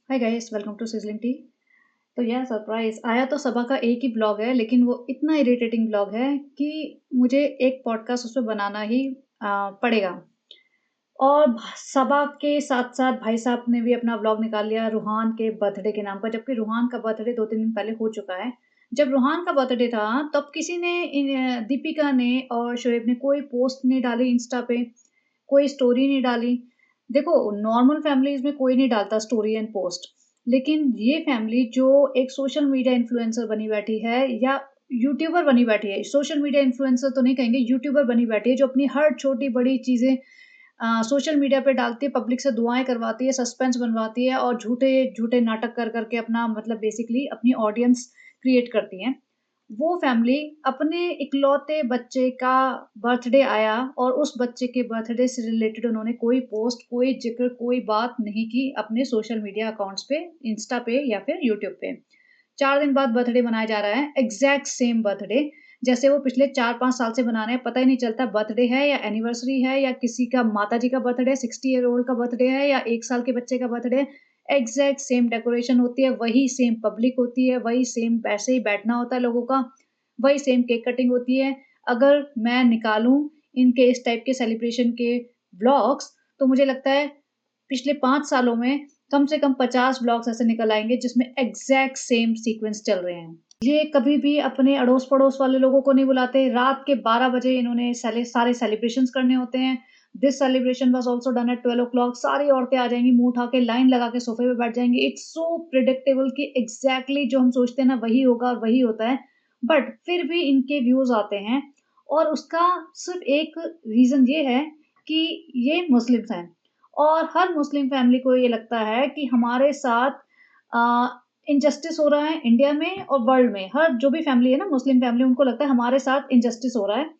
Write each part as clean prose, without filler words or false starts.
Hi guys, welcome to sizzling tea. तो यार surprise आया तो सबा का एक ही ब्लॉग है, लेकिन वो इतना इरिटेटिंग ब्लॉग है कि मुझे एक पॉडकास्ट उसपे बनाना ही पड़ेगा। और सबा के साथ-साथ भाई साहब ने भी अपना व्लॉग निकाल लिया रूहान के बर्थडे के नाम पर, जबकि रूहान का बर्थडे 2-3 दिन पहले हो चुका है। जब रूहान का बर्थडे था, तब किसी ने दीपिका ने और शोएब ने कोई पोस्ट नहीं डाली इंस्टा पे, कोई स्टोरी नहीं डाली। देखो, नॉर्मल फैमिलीज़ में कोई नहीं डालता स्टोरी एंड पोस्ट, लेकिन ये फैमिली जो एक सोशल मीडिया इन्फ्लुएंसर बनी बैठी है या यूट्यूबर बनी बैठी है, सोशल मीडिया इन्फ्लुएंसर तो नहीं कहेंगे, यूट्यूबर बनी बैठी है, जो अपनी हर छोटी-बड़ी चीज़ें सोशल मीडिया पे डालती है, पब्लिक से दुआएँ करवाती है, सस्पेंस बनवाती है और झूठे-झूठे नाटक कर के अपना मतलब बेसिकली अपनी ऑडियंस क्रिएट करती हैं। वो फैमिली अपने इकलौते बच्चे का बर्थडे आया और उस बच्चे के बर्थडे से रिलेटेड उन्होंने कोई पोस्ट, कोई ज़िक्र, कोई बात नहीं की अपने सोशल मीडिया अकाउंट्स पे, इंस्टा पे या फिर यूट्यूब पे। 4 दिन बाद बर्थडे मनाया जा रहा है, एग्ज़ैक्ट सेम बर्थडे जैसे वो पिछले 4-5 साल से मना रहे हैं, पता ही नहीं चलता बर्थडे है या एनिवर्सरी है या किसी का माताजी का बर्थडे, 60 ईयर ओल्ड का बर्थडे है या 1 साल के बच्चे का बर्थडे है। एग्ज़ैक्ट सेम डेकोरेशन होती है, वही सेम पब्लिक होती है, वही सेम वैसे ही बैठना होता है लोगों का, वही सेम केक कटिंग होती है। अगर मैं निकालूँ इनके इस टाइप के सेलिब्रेशन के व्लॉग्स, तो मुझे लगता है पिछले 5 सालों में कम से कम 50 व्लॉग्स ऐसे निकल आएँगे जिसमें एग्ज़ैक्ट सेम सीक्वेंस चल रहे हैं। ये कभी भी अपने अड़ोस-पड़ोस वाले लोगों को नहीं बुलाते। रात के 12 बजे इन्होंने सारे सेलिब्रेशंस करने होते हैं। This celebration was also done at 12 o'clock। सारी औरतें आ जाएँगी, मुँह उठा के लाइन लगा के सोफ़े पे बैठ जाएँगी। इट्स सो प्रेडिक्टेबल कि एग्ज़ैक्टली जो हम सोचते हैं ना वही होगा और वही होता है। बट फिर भी इनके व्यूज़ आते हैं और उसका सिर्फ़ एक रीज़न ये है कि ये मुस्लिम्स हैं और हर मुस्लिम फैमिली को ये लगता है कि हमारे साथ अ, इनजस्टिस हो रहा है इंडिया में और वर्ल्ड में। हर जो भी फैमिली है ना मुस्लिम फैमिली उनको लगता है हमारे साथ इनजस्टिस हो रहा है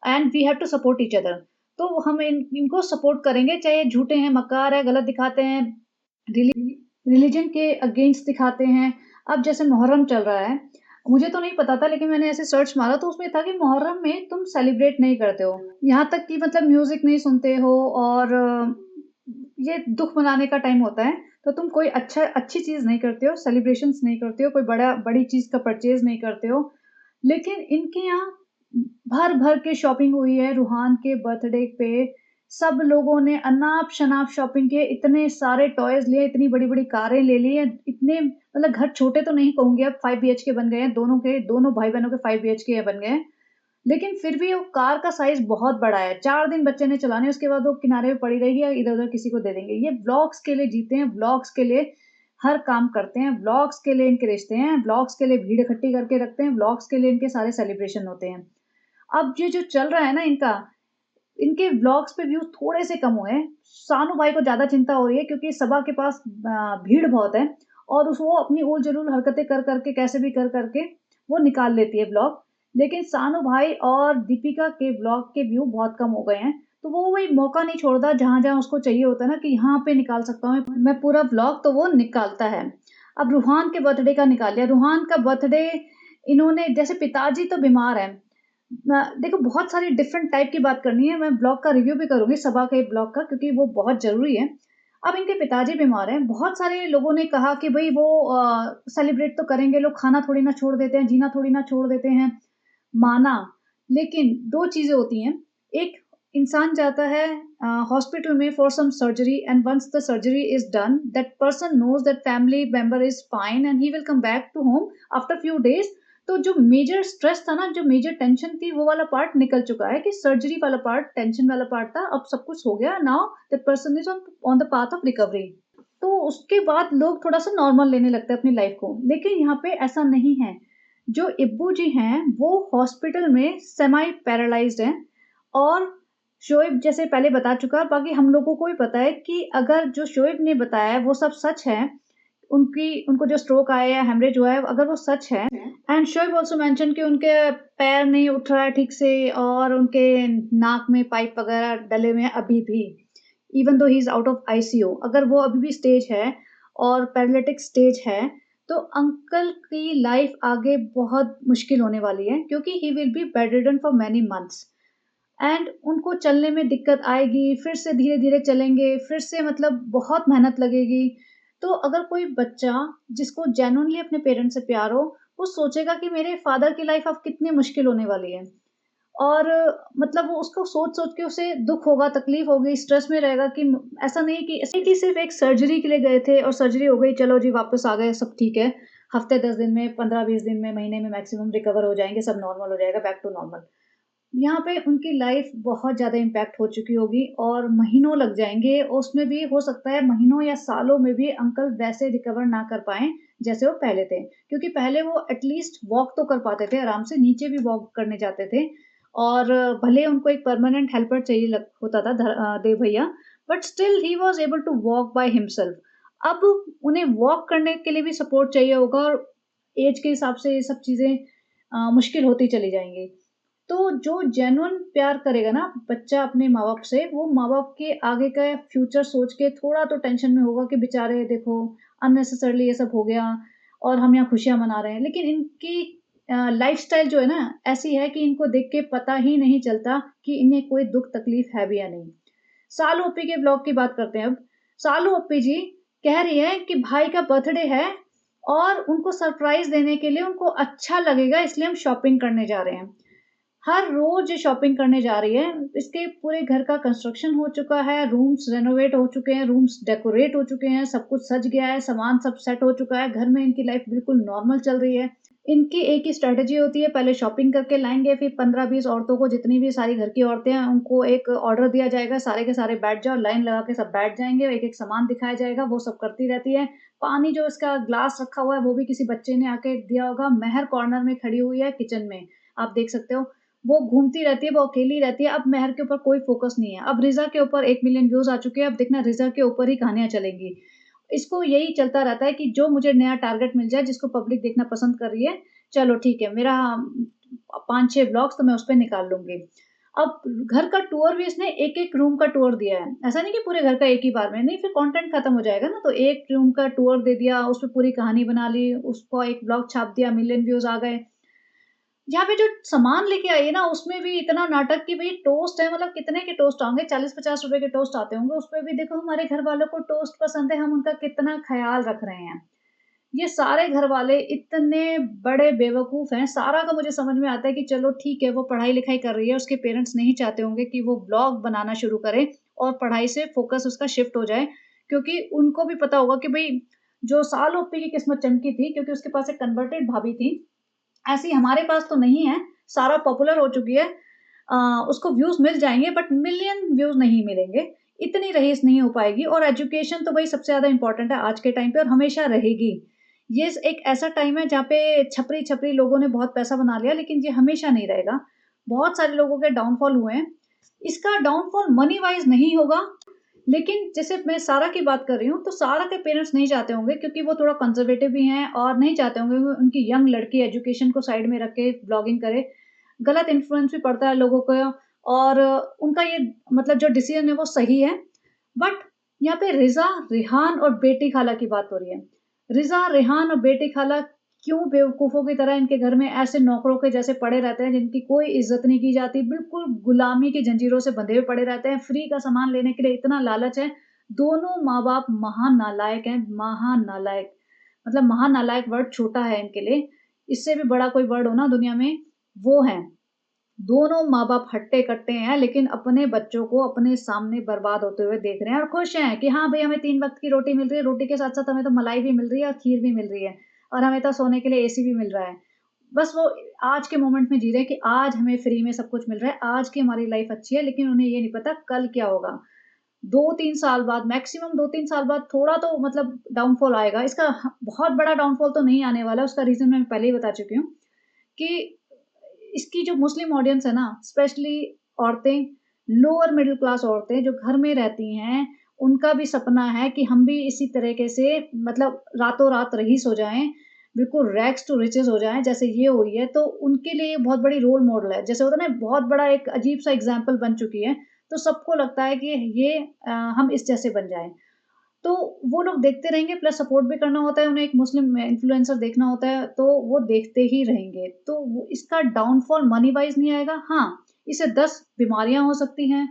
and we have to support each other. तो हम इनको सपोर्ट करेंगे चाहे झूठे हैं, मक्कार है, गलत दिखाते हैं, रिलीजन के अगेंस्ट दिखाते हैं। अब जैसे मुहर्रम चल रहा है, मुझे तो नहीं पता था लेकिन मैंने ऐसे सर्च मारा तो उसमें था कि मुहर्रम में तुम सेलिब्रेट नहीं करते हो। यहाँ तक कि मतलब म्यूज़िक नहीं सुनते हो और ये दुःख मनाने का टाइम होता है, तो तुम कोई अच्छी चीज़ नहीं करते हो, सेलिब्रेशंस नहीं करते हो, कोई बड़ी चीज़ का परचेज़ नहीं करते हो। लेकिन इनके यहाँ भर-भर के शॉपिंग हुई है रूहान के बर्थडे पे। सब लोगों ने अनाप-शनाप शॉपिंग किए, इतने सारे टॉयज़ लिए, इतनी बड़ी-बड़ी कारें ले ली हैं, इतने मतलब घर छोटे तो नहीं कहूँगी अब 5 बीएचके बन गए हैं, दोनों भाई-बहनों के 5 बीएचके बन गए हैं। लेकिन फिर भी वो कार का साइज़ बहुत बड़ा है, 4 दिन बच्चे ने चलानी है, उसके बाद वो किनारे पे पड़ी रहेगी या इधर-उधर किसी को दे देंगे। ये व्लॉग्स के लिए जीते हैं, व्लॉग्स के लिए हर काम करते हैं, व्लॉग्स के लिए इनके रिश्ते हैं, व्लॉग्स के लिए भीड़ इकट्ठी करके रखते हैं, व्लॉग्स के लिए इनके सारे सेलिब्रेशन होते हैं। अब ये जो चल रहा है ना इनका, इनके व्लॉग्स पे व्यूज़ थोड़े से कम हुए हैं। सानू भाई को ज़्यादा चिंता हो रही है क्योंकि सबा के पास भीड़ बहुत है और वो अपनी उल-जलूल हरकतें कर के कैसे भी कर के वो निकाल लेती है व्लॉग। लेकिन सानू भाई और दीपिका के व्लॉग के व्यू बहुत कम हो गए हैं। तो वो वही मौका नहीं छोड़ता जहाँ-जहाँ उसको चाहिए होता है ना कि यहाँ पे निकाल सकता हूँ मैं पूरा व्लॉग, तो वो निकालता है। अब रूहान के बर्थडे का निकाल लिया। रूहान का बर्थडे इन्होंने जैसे पिताजी तो बीमार हैं। देखो बहुत सारी डिफरेंट टाइप की बात करनी है, मैं ब्लॉग का रिव्यू भी करूँगी सबा के ब्लॉग का क्योंकि वो बहुत ज़रूरी है। अब इनके पिताजी बीमार हैं, बहुत सारे लोगों ने कहा कि भई वो सेलिब्रेट तो करेंगे, लोग खाना थोड़ी ना छोड़ देते हैं, जीना थोड़ी ना छोड़ देते हैं, माना। लेकिन 2 चीज़ें होती हैं, एक इंसान जाता है हॉस्पिटल में for some surgery and once the surgery is done, that person knows that family member is fine and he will come back to home after few days. तो जो मेजर स्ट्रेस था ना, जो मेजर टेंशन थी, वो वाला part निकल चुका है कि सर्जरी वाला पार्ट, टेंशन वाला पार्ट था, अब सब कुछ हो गया, now that person is on on the path of recovery. तो उसके बाद लोग थोड़ा-सा नॉर्मल लेने लगते हैं अपनी लाइफ़ को, लेकिन यहाँ पे ऐसा नहीं है। जो इब्बू जी हैं, वो हॉस्पिटल में सेमी पैरालाइज़्ड हैं और शोएब जैसे पहले बता चुका, बाकी हम लोगों को भी पता है कि अगर जो शोएब ने बताया है, वो सब सच है, उनको जो स्ट्रोक आया या हेमरेज हुआ है, अगर वो सच है एंड शोएब ऑल्सो मेंशन कि उनके पैर नहीं उठ रहा है ठीक से और उनके नाक में पाइप वगैरह डले हुए हैं अभी भी, even though he is out of ICU. अगर वो अभी भी स्टेज है और पैरालिटिक स्टेज है, तो अंकल की लाइफ आगे बहुत मुश्किल होने वाली है क्योंकि he will be bedridden for many months and उनको चलने में दिक्कत आएगी, फिर से धीरे-धीरे चलेंगे, फिर से मतलब बहुत मेहनत लगेगी। तो अगर कोई बच्चा जिसको जेन्युइनली अपने पेरेंट्स से प्यार हो, वो सोचेगा कि मेरे फादर की लाइफ अब कितनी मुश्किल होने वाली है। और मतलब वो उसको सोच-सोच के उसे दुःख होगा, तकलीफ होगी, स्ट्रेस में रहेगा कि ऐसा नहीं है कि सिर्फ़ एक सर्जरी के लिए गए थे और सर्जरी हो गई, चलो जी वापस आ गए, सब ठीक है। हफ़्ते 10 दिन में, 15-20 दिन में, महीने में मैक्सिमम रिकवर हो जाएँगे, सब नॉर्मल हो जाएगा, बैक टू नॉर्मल। यहाँ पे उनकी लाइफ़ बहुत ज़्यादा इम्पैक्ट हो चुकी होगी और महीनों लग जाएँगे, उसमें भी हो सकता है महीनों या सालों में भी अंकल वैसे रिकवर ना कर पाएँ, जैसे वो पहले थे। क्योंकि पहले वो एटलीस्ट वॉक तो कर पाते थे आराम से, नीचे भी वॉक करने जाते थे और भले उनको एक परमानेंट हेल्पर चाहिए होता था देव भैया, but still he was able to walk by himself. अब उन्हें वॉक करने के लिए भी सपोर्ट चाहिए होगा और ऐज के हिसाब से ये सब चीज़ें मुश्किल होती चली जाएँगी। तो जो जेन्युइन प्यार करेगा ना बच्चा अपने माँ-बाप से, वो माँ-बाप के आगे का फ्यूचर सोच के थोड़ा तो टेंशन में होगा कि बेचारे देखो अननेसेसरीली ये सब हो गया और हम यहाँ खुशियाँ मना रहे हैं। लेकिन इनकी लाइफ़स्टाइल जो है ना, ऐसी है कि इनको देख के पता ही नहीं चलता कि इन्हें कोई दुःख तकलीफ है भी या नहीं। सालू ओप्पी के ब्लॉग की बात करते हैं अब। सालू ओप्पी जी कह रही हैं कि भाई का बर्थडे है और उनको सरप्राइज़ देने के लिए उनको अच्छा लगेगा इसलिए हम शॉपिंग करने जा रहे हैं। हर रोज़ ये शॉपिंग करने जा रही है। इसके पूरे घर का कंस्ट्रक्शन हो चुका है, रूम्स रेनोवेट हो चुके हैं, रूम्स डेकोरेट हो चुके हैं, सब कुछ सज गया है, सामान सब सेट हो चुका है, घर में इनकी लाइफ़ बिल्कुल नॉर्मल चल रही है। इनकी एक ही स्ट्रैटेजी होती है, पहले शॉपिंग करके लाएँगे, फिर 15-20 औरतों को जितनी भी सारी घर की औरतें हैं, उनको एक ऑर्डर दिया जाएगा, सारे के सारे बैठ जाओ, लाइन लगा के सब बैठ जाएँगे, एक-एक सामान दिखाया जाएगा, वो सब करती रहती है। पानी जो इसका ग्लास रखा हुआ है, वो भी किसी बच्चे ने आके दिया होगा। मेहर कॉर्नर में खड़ी हुई है किचन में, आप देख सकते हो। वो घूमती रहती है, वो अकेली रहती है, अब मेहर के ऊपर कोई फ़ोकस नहीं है। अब रिज़ा के ऊपर 1 मिलियन व्यूज़ आ चुके हैं, अब देखना रिज़ा के ऊपर ही कहानियाँ चलेंगी। इसको यही चलता रहता है कि जो मुझे नया टारगेट मिल जाए, जिसको पब्लिक देखना पसंद कर रही है, चलो ठीक है, मेरा 5-6 व्लॉग्स तो मैं उसपे निकाल लूँगी। अब घर का टूर भी इसने एक-एक रूम का टूर दिया है। ऐसा नहीं कि पूरे घर का एक ही बार में, नहीं फिर कंटेंट खत्म हो जाएगा ना, तो एक रूम का टूर दे दिया, उसपे पूरी कहानी बना ली, उसको एक व्लॉग छाप दिया, मिलियन व्यूज़ आ गए। यहाँ पे जो सामान लेके आई है ना, उसमें भी इतना नाटक कि भई टोस्ट है मतलब कितने के टोस्ट होंगे, 40-50 रुपए के टोस्ट आते होंगे, उसपे भी देखो हमारे घर वालों को टोस्ट पसंद है, हम उनका कितना ख़्याल रख रहे हैं। ये सारे घरवाले इतने बड़े बेवकूफ़ हैं, सारा का मुझे समझ में आता है कि चलो ठीक है, वो पढ़ाई-लिखाई कर रही है, उसके पेरेंट्स नहीं चाहते होंगे कि वो व्लॉग बनाना शुरू करे और पढ़ाई से फ़ोकस उसका शिफ्ट हो जाए, क्योंकि उनको भी पता होगा कि भई जो साल ओप्पी की किस्मत चमकी थी क्योंकि उसके पास एक कन्वर्टेड भाभी थी, ऐसी हमारे पास तो नहीं है, सारा पॉपुलर हो चुकी है। अ, उसको व्यूज़ मिल जाएँगे बट मिलियन व्यूज़ नहीं मिलेंगे, इतनी रईस नहीं हो पाएगी और एजुकेशन तो भई सबसे ज़्यादा इम्पोर्टेंट है आज के टाइम पे और हमेशा रहेगी। ये एक ऐसा टाइम है जहाँ पे छपरी-छपरी लोगों ने बहुत पैसा बना लिया लेकिन ये हमेशा नहीं रहेगा। बहुत सारे लोगों के डाउनफॉल हुए हैं। इसका डाउनफॉल मनी वाइज़ नहीं होगा, लेकिन जैसे मैं सारा की बात कर रही हूँ, तो सारा के पेरेंट्स नहीं चाहते होंगे क्योंकि वो थोड़ा कंज़र्वेटिव भी हैं और नहीं चाहते होंगे कि उनकी यंग लड़की एजुकेशन को साइड में रख के व्लॉगिंग करे। गलत इन्फ्लुएंस भी पड़ता है लोगों को और उनका ये मतलब जो डिसीज़न है वो सही है। बट यहाँ पे रिज़ा, रिहान और बेटी खाला की बात हो रही है। रिज़ा, रिहान और बेटी खाला क्यों बेवकूफ़ों की तरह इनके घर में ऐसे नौकरों के जैसे पड़े रहते हैं जिनकी कोई इज़्ज़त नहीं की जाती, बिल्कुल गुलामी की जंजीरों से बंधे हुए पड़े रहते हैं, फ्री का सामान लेने के लिए इतना लालच है। दोनों माँ-बाप महानालायक हैं, महानालायक। मतलब महानालायक वर्ड छोटा है इनके लिए, इससे भी बड़ा कोई वर्ड हो ना दुनिया में, वो हैं। दोनों माँ-बाप हट्टे-कट्टे हैं, लेकिन अपने बच्चों को अपने सामने बर्बाद होते हुए देख रहे हैं और खुश हैं कि हाँ, भई हमें 3 वक़्त की रोटी मिल रही है, रोटी के साथ-साथ हमें तो मलाई भी मिल रही है और खीर भी मिल रही है और हमें तो सोने के लिए एसी भी मिल रहा है। बस वो आज के मोमेंट में जी रहे हैं कि आज हमें फ्री में सब कुछ मिल रहा है, आज की हमारी लाइफ़ अच्छी है, लेकिन उन्हें ये नहीं पता कल क्या होगा। 2-3 साल बाद मैक्सिमम 2-3 साल बाद थोड़ा तो मतलब डाउनफॉल आएगा। इसका बहुत बड़ा डाउनफॉल तो नहीं आने वाला, उसका रीज़न मैं पहले ही बता चुकी हूँ कि इसकी जो मुस्लिम ऑडियंस है ना, स्पेशली औरतें, लोअर मिडल क्लास औरतें जो घर में रहती हैं, उनका भी सपना है कि हम भी इसी तरीके से मतलब रातों-रात रईस हो जाएँ, बिल्कुल रैग्स टू रिचेज़ हो जाएँ, जैसे ये हुई है, तो उनके लिए ये बहुत बड़ी रोल मॉडल है। जैसे होता है ना, बहुत बड़ा एक अजीब-सा एग्ज़ाम्पल बन चुकी है, तो सबको लगता है कि ये हम इस जैसे बन जाएँ। तो वो लोग देखते रहेंगे प्लस सपोर्ट भी करना होता है, उन्हें एक मुस्लिम इन्फ्लुएंसर देखना होता है, तो वो देखते ही रहेंगे। तो वो इसका डाउनफॉल मनी वाइज़ नहीं आएगा। हाँ, इससे 10 बीमारियाँ हो सकती हैं,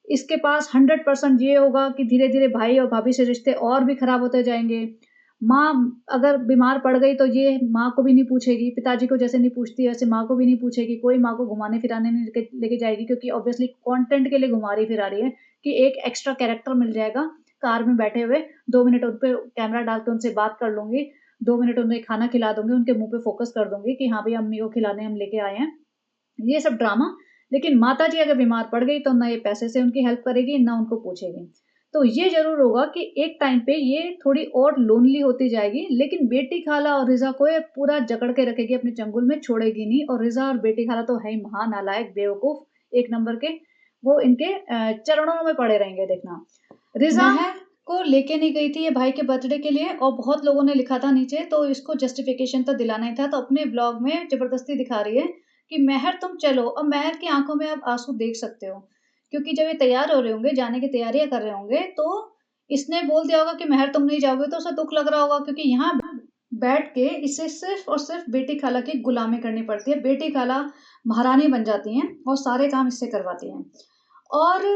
इसके पास 100% ये होगा कि धीरे-धीरे भाई और भाभी से रिश्ते और भी खराब होते जाएँगे। माँ अगर बीमार पड़ गई तो ये माँ को भी नहीं पूछेगी, पिताजी को जैसे नहीं पूछती वैसे माँ को भी नहीं पूछेगी, कोई माँ को घुमाने-फिराने नहीं लेके लेके जाएगी क्योंकि ऑब्वियसली कंटेंट के लिए घुमा रही फिरा रही है कि एक एक्स्ट्रा कैरेक्टर मिल जाएगा कार में बैठे हुए, 2 मिनट उन पे कैमरा डाल के उनसे बात कर लूँगी, 2 मिनट उन्हें खाना खिला दूँगी, उनके मुँह पे फ़ोकस कर दूँगी कि हाँ, भई अम्मी को खिलाने हम लेके आए हैं। ये सब ड्रामा। लेकिन माताजी अगर बीमार पड़ गई तो ना ये पैसे से उनकी हेल्प करेगी, ना उनको पूछेगी। तो ये ज़रूर होगा कि एक टाइम पे ये थोड़ी और लोनली होती जाएगी, लेकिन बेटी खाला और रिज़ा को ये पूरा जकड़ के रखेगी अपने चंगुल में, छोड़ेगी नहीं और रिज़ा और बेटी खाला तो है ही महानालायक, बेवकूफ़, एक नंबर के। वो इनके चरणों में पड़े रहेंगे देखना। रिज़ा महर को लेके नहीं गई थी ये भाई के बर्थडे के लिए और बहुत लोगों ने लिखा था नीचे तो इसको जस्टिफिकेशन तो दिलाना ही था, तो अपने ब्लॉग में ज़बरदस्ती दिखा रही है कि महर तुम चलो। अब महर की आँखों में आप आँसू देख सकते हो, क्योंकि जब ये तैयार हो रहे होंगे, जाने की तैयारियाँ कर रहे होंगे, तो इसने बोल दिया होगा कि महर तुम नहीं जाओगे, तो उसे दुःख लग रहा होगा क्योंकि यहाँ बैठ के इसे सिर्फ़ और सिर्फ़ बेटी खाला की गुलामी करनी पड़ती है। बेटी खाला महारानी बन जाती हैं और सारे काम इससे करवाती हैं। और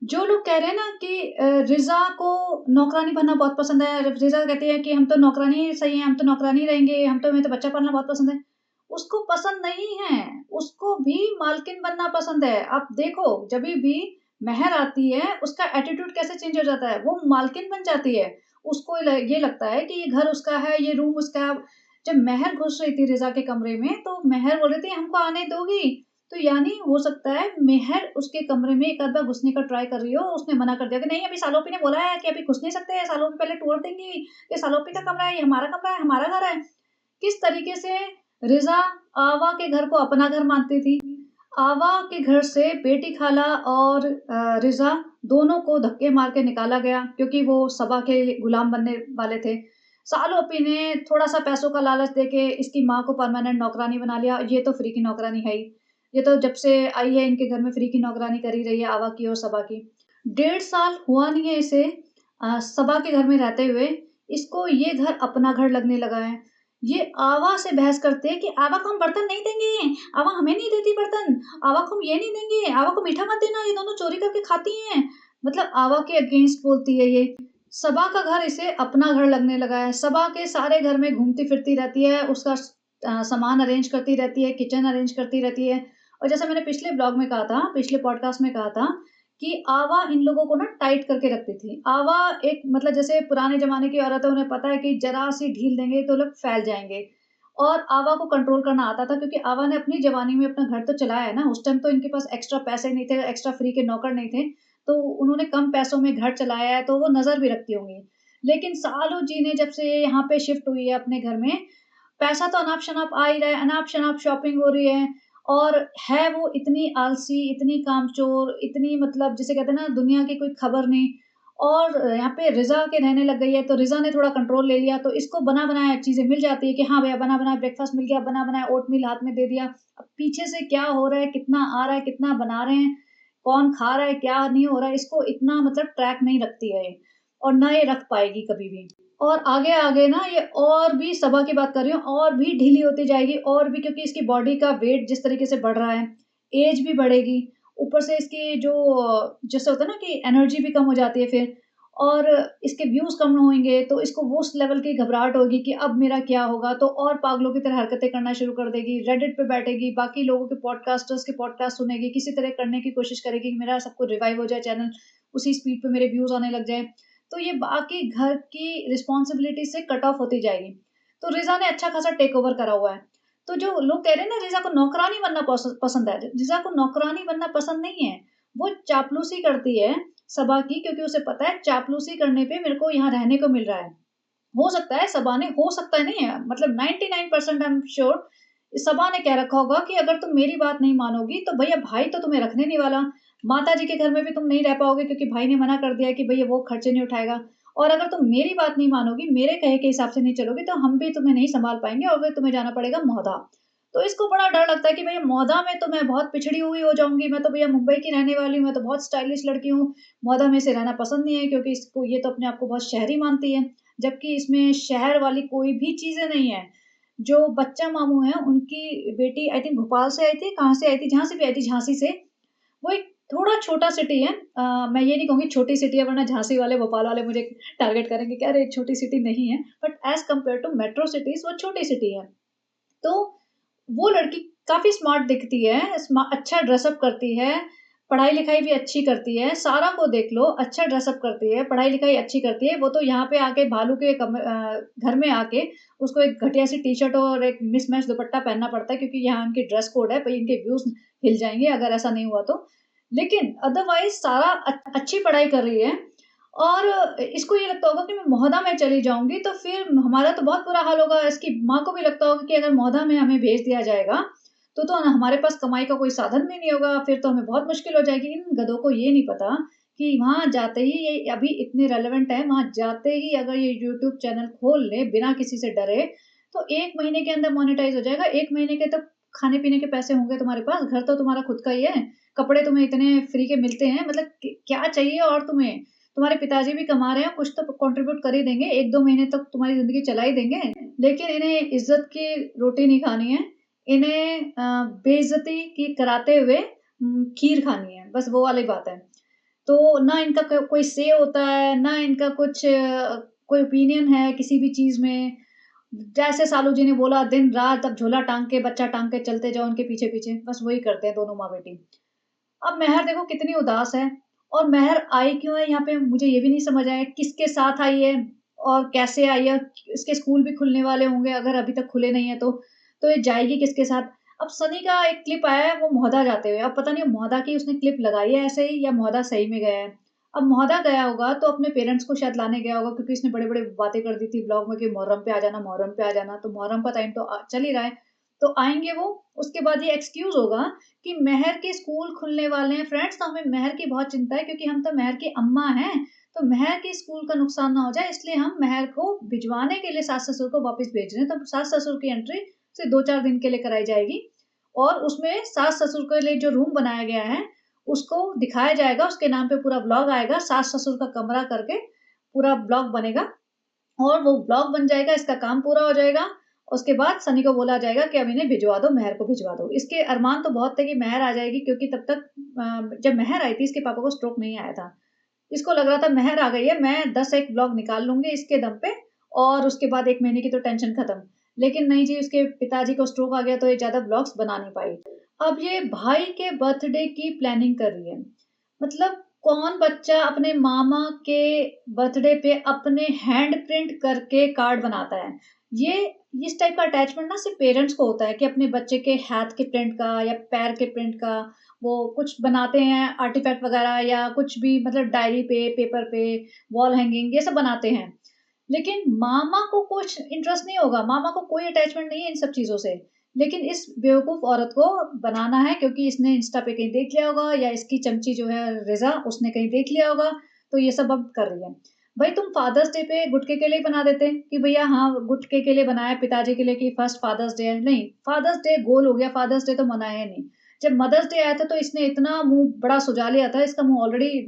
जो लोग कह रहे हैं ना कि रिज़ा को नौकरानी बनना बहुत पसंद है, रिज़ा कहती है कि हम तो नौकरानी ही सही हैं, हम तो नौकरानी ही रहेंगे, हमें तो बच्चा पालना बहुत पसंद है। उसको पसंद नहीं है, उसको भी मालकिन बनना पसंद है। आप देखो जभी भी महर आती है, उसका एटीट्यूड कैसे चेंज हो जाता है, वो मालकिन बन जाती है। उसको ये लगता है कि ये घर उसका है, ये रूम उसका है। जब महर घुस रही थी रिज़ा के कमरे में, तो महर बोल रही थी, "हमको आने दोगी?" तो यानी हो सकता है मेहर उसके कमरे में एक आध बार घुसने का ट्राई कर रही हो, उसने मना कर दिया कि नहीं अभी सालोपी ने बोला है कि अभी घुस नहीं सकते, सालोपी पहले टूर देंगी, ये सालोपी का कमरा है, ये हमारा कमरा है, हमारा घर है। किस तरीके से रिज़ा आवा के घर को अपना घर मानती थी। आवा के घर से बेटी खाला और रिज़ा दोनों को धक्के मार के निकाला गया क्योंकि वो सबा के गुलाम बनने वाले थे। सालोपी ने थोड़ा-सा पैसों का लालच देके इसकी माँ को परमानेंट नौकरानी बना लिया, ये तो फ्री की नौकरानी है ही। ये तो जब से आई है इनके घर में फ्री की नौकरानी कर ही रही है आवा की और सबा की। 1.5 साल हुआ नहीं है इसे सबा के घर में रहते हुए, इसको ये घर अपना घर लगने लगा है। ये आवा से बहस करते हैं कि आवा को हम बर्तन नहीं देंगे, आवा हमें नहीं देती बर्तन, आवा को हम ये नहीं देंगे, आवा को मीठा मत देना, ये दोनों चोरी करके खाती हैं। मतलब आवा के अगेंस्ट बोलती है ये। सबा का घर इसे अपना घर लगने लगा है। सबा के सारे घर में घूमती-फिरती रहती है, उसका सामान अरेंज करती रहती है, किचन अरेंज करती रहती है। और जैसा मैंने पिछले ब्लॉग में कहा था, पिछले पॉडकास्ट में कहा था कि आवा इन लोगों को ना टाइट करके रखती थी। आवा एक मतलब जैसे पुराने ज़माने की औरत है, उन्हें पता है कि ज़रा-सी ढील देंगे तो लोग फैल जाएँगे। और आवा को कंट्रोल करना आता था क्योंकि आवा ने अपनी जवानी में अपना घर तो चलाया है ना, उस टाइम तो इनके पास एक्स्ट्रा पैसे नहीं थे, एक्स्ट्रा फ्री के नौकर नहीं थे, तो उन्होंने कम पैसों में घर चलाया है, तो वो नज़र भी रखती होंगी। लेकिन सालों जी ने जब से ये यहाँ पे शिफ्ट हुई है अपने घर में, पैसा तो अनाप-शनाप आ ही रहा है, अनाप-शनाप शॉपिंग हो रही है और है वो इतनी आलसी, इतनी कामचोर, इतनी मतलब जिसे कहते हैं ना दुनिया की कोई खबर नहीं और यहाँ पे रिज़ा के रहने लग गई है, तो रिज़ा ने थोड़ा कंट्रोल ले लिया, तो इसको बना-बनाया चीज़ें मिल जाती है कि हाँ भैया बना-बनाया ब्रेकफ़ास्ट मिल गया, बना-बनाया ओटमील हाथ में दे दिया। अब पीछे से क्या हो रहा है, कितना आ रहा है, कितना बना रहे हैं, कौन खा रहा है, क्या नहीं हो रहा है, इसको इतना मतलब ट्रैक नहीं रखती है ये और ना ये रख पाएगी कभी भी। और आगे-आगे ना ये और भी सबा की बात कर रही हूँ, और भी ढीली होती जाएगी और भी क्योंकि इसकी बॉडी का वेट जिस तरीके से बढ़ रहा है, ऐज भी बढ़ेगी, ऊपर से इसकी जो जैसे होता है ना कि एनर्जी भी कम हो जाती है फिर और इसके व्यूज़ कम होंगे, तो इसको वो उस लेवल की घबराहट होगी कि अब मेरा क्या होगा? तो और पागलों की तरह हरकतें करना शुरू कर देगी, रेडिट पे बैठेगी, बाकी लोगों के पॉडकास्टर्स के पॉडकास्ट सुनेगी, किसी तरह करने की कोशिश करेगी कि मेरा सब कुछ रिवाइव हो जाए चैनल, उसी स्पीड पे मेरे व्यूज़ आने लग जाएँ। तो ये बाकी घर की रिस्पॉन्सिबिलिटी से कट ऑफ होती जाएगी। तो रिज़ा ने अच्छा खासा टेक ओवर करा हुआ है। तो जो लोग कह रहे हैं ना रिज़ा को नौकरानी बनना पसंद है, रिज़ा को नौकरानी बनना पसंद नहीं है। वो चापलूसी करती है सबा की क्योंकि उसे पता है चापलूसी करने पे मेरे को यहाँ रहने को मिल रहा है। हो सकता है सबा ने हो सकता है नहीं है मतलब 99% आई एम श्योर सबा ने कह रखा होगा कि अगर तुम मेरी बात नहीं मानोगी तो भैया भाई तो तुम्हें रखने नहीं वाला। माताजी के घर में भी तुम नहीं रह पाओगे क्योंकि भाई ने मना कर दिया कि भैया वो खर्चे नहीं उठाएगा। और अगर तुम मेरी बात नहीं मानोगी, मेरे कहे के हिसाब से नहीं चलोगी तो हम भी तुम्हें नहीं सँभाल पाएँगे और फिर तुम्हें जाना पड़ेगा मौधा। तो इसको बड़ा डर लगता है कि भैया मौधा में तो मैं बहुत पिछड़ी हुई हो जाऊँगी, मैं तो भैया मुंबई की रहने वाली हूँ, मैं तो बहुत स्टाइलिश लड़की हूँ। मौधा में इसे रहना पसंद नहीं है क्योंकि इसको ये तो अपने आप को बहुत शहरी मानती है। जबकि इसमें शहर वाली कोई भी चीज़ें नहीं है। जो बच्चा मामू हैं, उनकी बेटी आई थिंक भोपाल से आई थी, कहाँ से आई थी? जहाँ से भी आई थी, झांसी से। वो एक थोड़ा छोटा सिटी है। मैं ये नहीं कहूँगी छोटी सिटी है, वरना झांसी वाले, भोपाल वाले मुझे टारगेट करेंगे कि अरे छोटी सिटी नहीं है, but as compare to metro cities वो छोटी सिटी है। तो वो लड़की काफ़ी स्मार्ट दिखती है, अच्छा ड्रेसअप करती है, पढ़ाई-लिखाई भी अच्छी करती है, सारा को देख लो, अच्छा ड्रेसअप करती है, पढ़ाई-लिखाई अच्छी करती है। वो तो यहाँ पे आके भालू के घर में आके उसको एक घटिया-सी टी-शर्ट और एक मिसमैच दुपट्टा पहनना पड़ता है, क्योंकि यहाँ इनकी ड्रेस कोड है, भई इनके व्यूज़ हिल जाएँगे अगर ऐसा नहीं हुआ तो। लेकिन अदरवाइज़ सारा अच्छी पढ़ाई कर रही है, और इसको ये लगता होगा कि मैं मौहदा में चली जाऊँगी तो फिर हमारा तो बहुत बुरा हाल होगा। इसकी माँ को भी लगता होगा कि अगर मौहदा में हमें भेज दिया जाएगा, तो ना हमारे पास कमाई का कोई साधन भी नहीं होगा, फिर तो हमें बहुत मुश्किल हो जाएगी। इन गधों को ये नहीं पता कि वहाँ जाते ही, ये अभी इतने रेलेवेंट है, वहाँ जाते ही अगर ये यूट्यूब चैनल खोल लें बिना किसी से डरे, तो 1 महीने के अंदर मोनेटाइज़ हो जाएगा। 1 महीने के तो खाने-पीने के पैसे होंगे तुम्हारे पास, घर तो तुम्हारा खुद का ही है, कपड़े तुम्हें इतने फ्री के मिलते हैं, मतलब क क्या चाहिए और तुम्हें? तुम्हारे पिताजी भी कमा रहे हैं, कुछ तो कंट्रीब्यूट कर ही देंगे, 1-2 महीने तक तुम्हारी ज़िंदगी चला ही देंगे। लेकिन इन्हें इज़्ज़त की रोटी नहीं खानी है, इन्हें बेइज़्ज़ती की कराते हुए खीर खानी है, बस वो वाली बात है। तो ना इनका कोई से होता है, ना इनका कुछ कोई ओपिनियन है किसी भी चीज़ में। जैसे सालू जी ने बोला, दिन-रात अब झोला टाँग के, बच्चा टाँग के चलते जाओ उनके पीछे-पीछे, बस वही करते हैं दोनों माँ-बेटी। अब मेहर देखो कितनी उदास है, और मेहर आई क्यों है यहाँ पे, मुझे ये भी नहीं समझ आया, किसके साथ आई है और कैसे आई है? इसके स्कूल भी खुलने वाले होंगे अगर अभी तक खुले नहीं है तो ये जाएगी किसके साथ? अब सनी का एक क्लिप आया है वो मौहदा जाते हुए, अब पता नहीं मौहदा की उसने क्लिप लगाई है ऐसे ही या मौहदा सही में गया है। अब मौहदा गया होगा तो अपने पेरेंट्स को शायद लाने गया होगा, क्योंकि इसने बड़े-बड़े बातें कर दी थी ब्लॉग में कि मुहर्रम पे आ जाना, मुहर्रम पे आ जाना, तो मुहर्रम का टाइम तो चल ही रहा है। तो आएँगे वो, उसके बाद ये एक्सक्यूज़ होगा कि मेहर के स्कूल खुलने वाले हैं फ्रेंड्स, तो हमें मेहर की बहुत चिंता है क्योंकि हम तो मेहर की अम्मा हैं, तो मेहर के स्कूल का नुकसान ना हो जाए, इसलिए हम मेहर को भिजवाने के लिए सास-ससुर को वापस भेज रहे हैं। तो सास-ससुर की एंट्री सिर्फ़ 2-4 दिन के लिए कराई जाएगी, और उसमें सास-ससुर के लिए जो रूम बनाया गया है, उसको दिखाया जाएगा, उसके नाम पे पूरा व्लॉग आएगा, सास-ससुर का कमरा करके पूरा व्लॉग बनेगा। और वो ब्लॉक बन जाएगा, इसका काम पूरा हो जाएगा। उसके बाद सनी को बोला जाएगा कि अब इन्हें भिजवा दो, मेहर को भिजवा दो। इसके अरमान तो बहुत थे कि मेहर आ जाएगी, क्योंकि तब तक जब मेहर आई थी इसके पापा को स्ट्रोक नहीं आया था। इसको लग रहा था मेहर आ गई है, मैं 10-1 ब्लॉग निकाल लूँगी इसके दम पे, और उसके बाद 1 महीने की तो टेंशन खत्म। लेकिन नहीं जी, उसके पिताजी को स्ट्रोक आ गया तो ये ज़्यादा ब्लॉग्स बना नहीं पाई। अब ये भाई के बर्थडे की प्लानिंग कर रही है। मतलब कौन बच्चा अपने मामा के बर्थडे पे अपने हैंड प्रिंट करके कार्ड बनाता है? ये इस टाइप का अटैचमेंट ना सिर्फ़ पेरेंट्स को होता है कि अपने बच्चे के हाथ के प्रिंट का या पैर के प्रिंट का वो कुछ बनाते हैं, आर्टिफ़ैक्ट वग़ैरह या कुछ भी, मतलब डायरी पे, पेपर पे, वॉल हैंगिंग, ये सब बनाते हैं। लेकिन मामा को कुछ इंटरेस्ट नहीं होगा, मामा को कोई अटैचमेंट नहीं है इन सब चीज़ों से। लेकिन इस बेवकूफ़ औरत को बनाना है, क्योंकि इसने इंस्टा पे कहीं देख लिया होगा, या इसकी चमची जो है रिज़ा, उसने कहीं देख लिया होगा, तो ये सब अब कर रही है। भई तुम फादर्स डे पे गुटके के लिए बना देते कि भैया हाँ, गुटके के लिए बनाया पिताजी के लिए कि फर्स्ट फादर्स डे है। नहीं, फादर्स डे गोल हो गया, फादर्स डे तो मनाया ही नहीं। जब मदर्स डे आया था तो इसने इतना मुँह बड़ा सुजा लिया था, इसका मुँह ऑलरेडी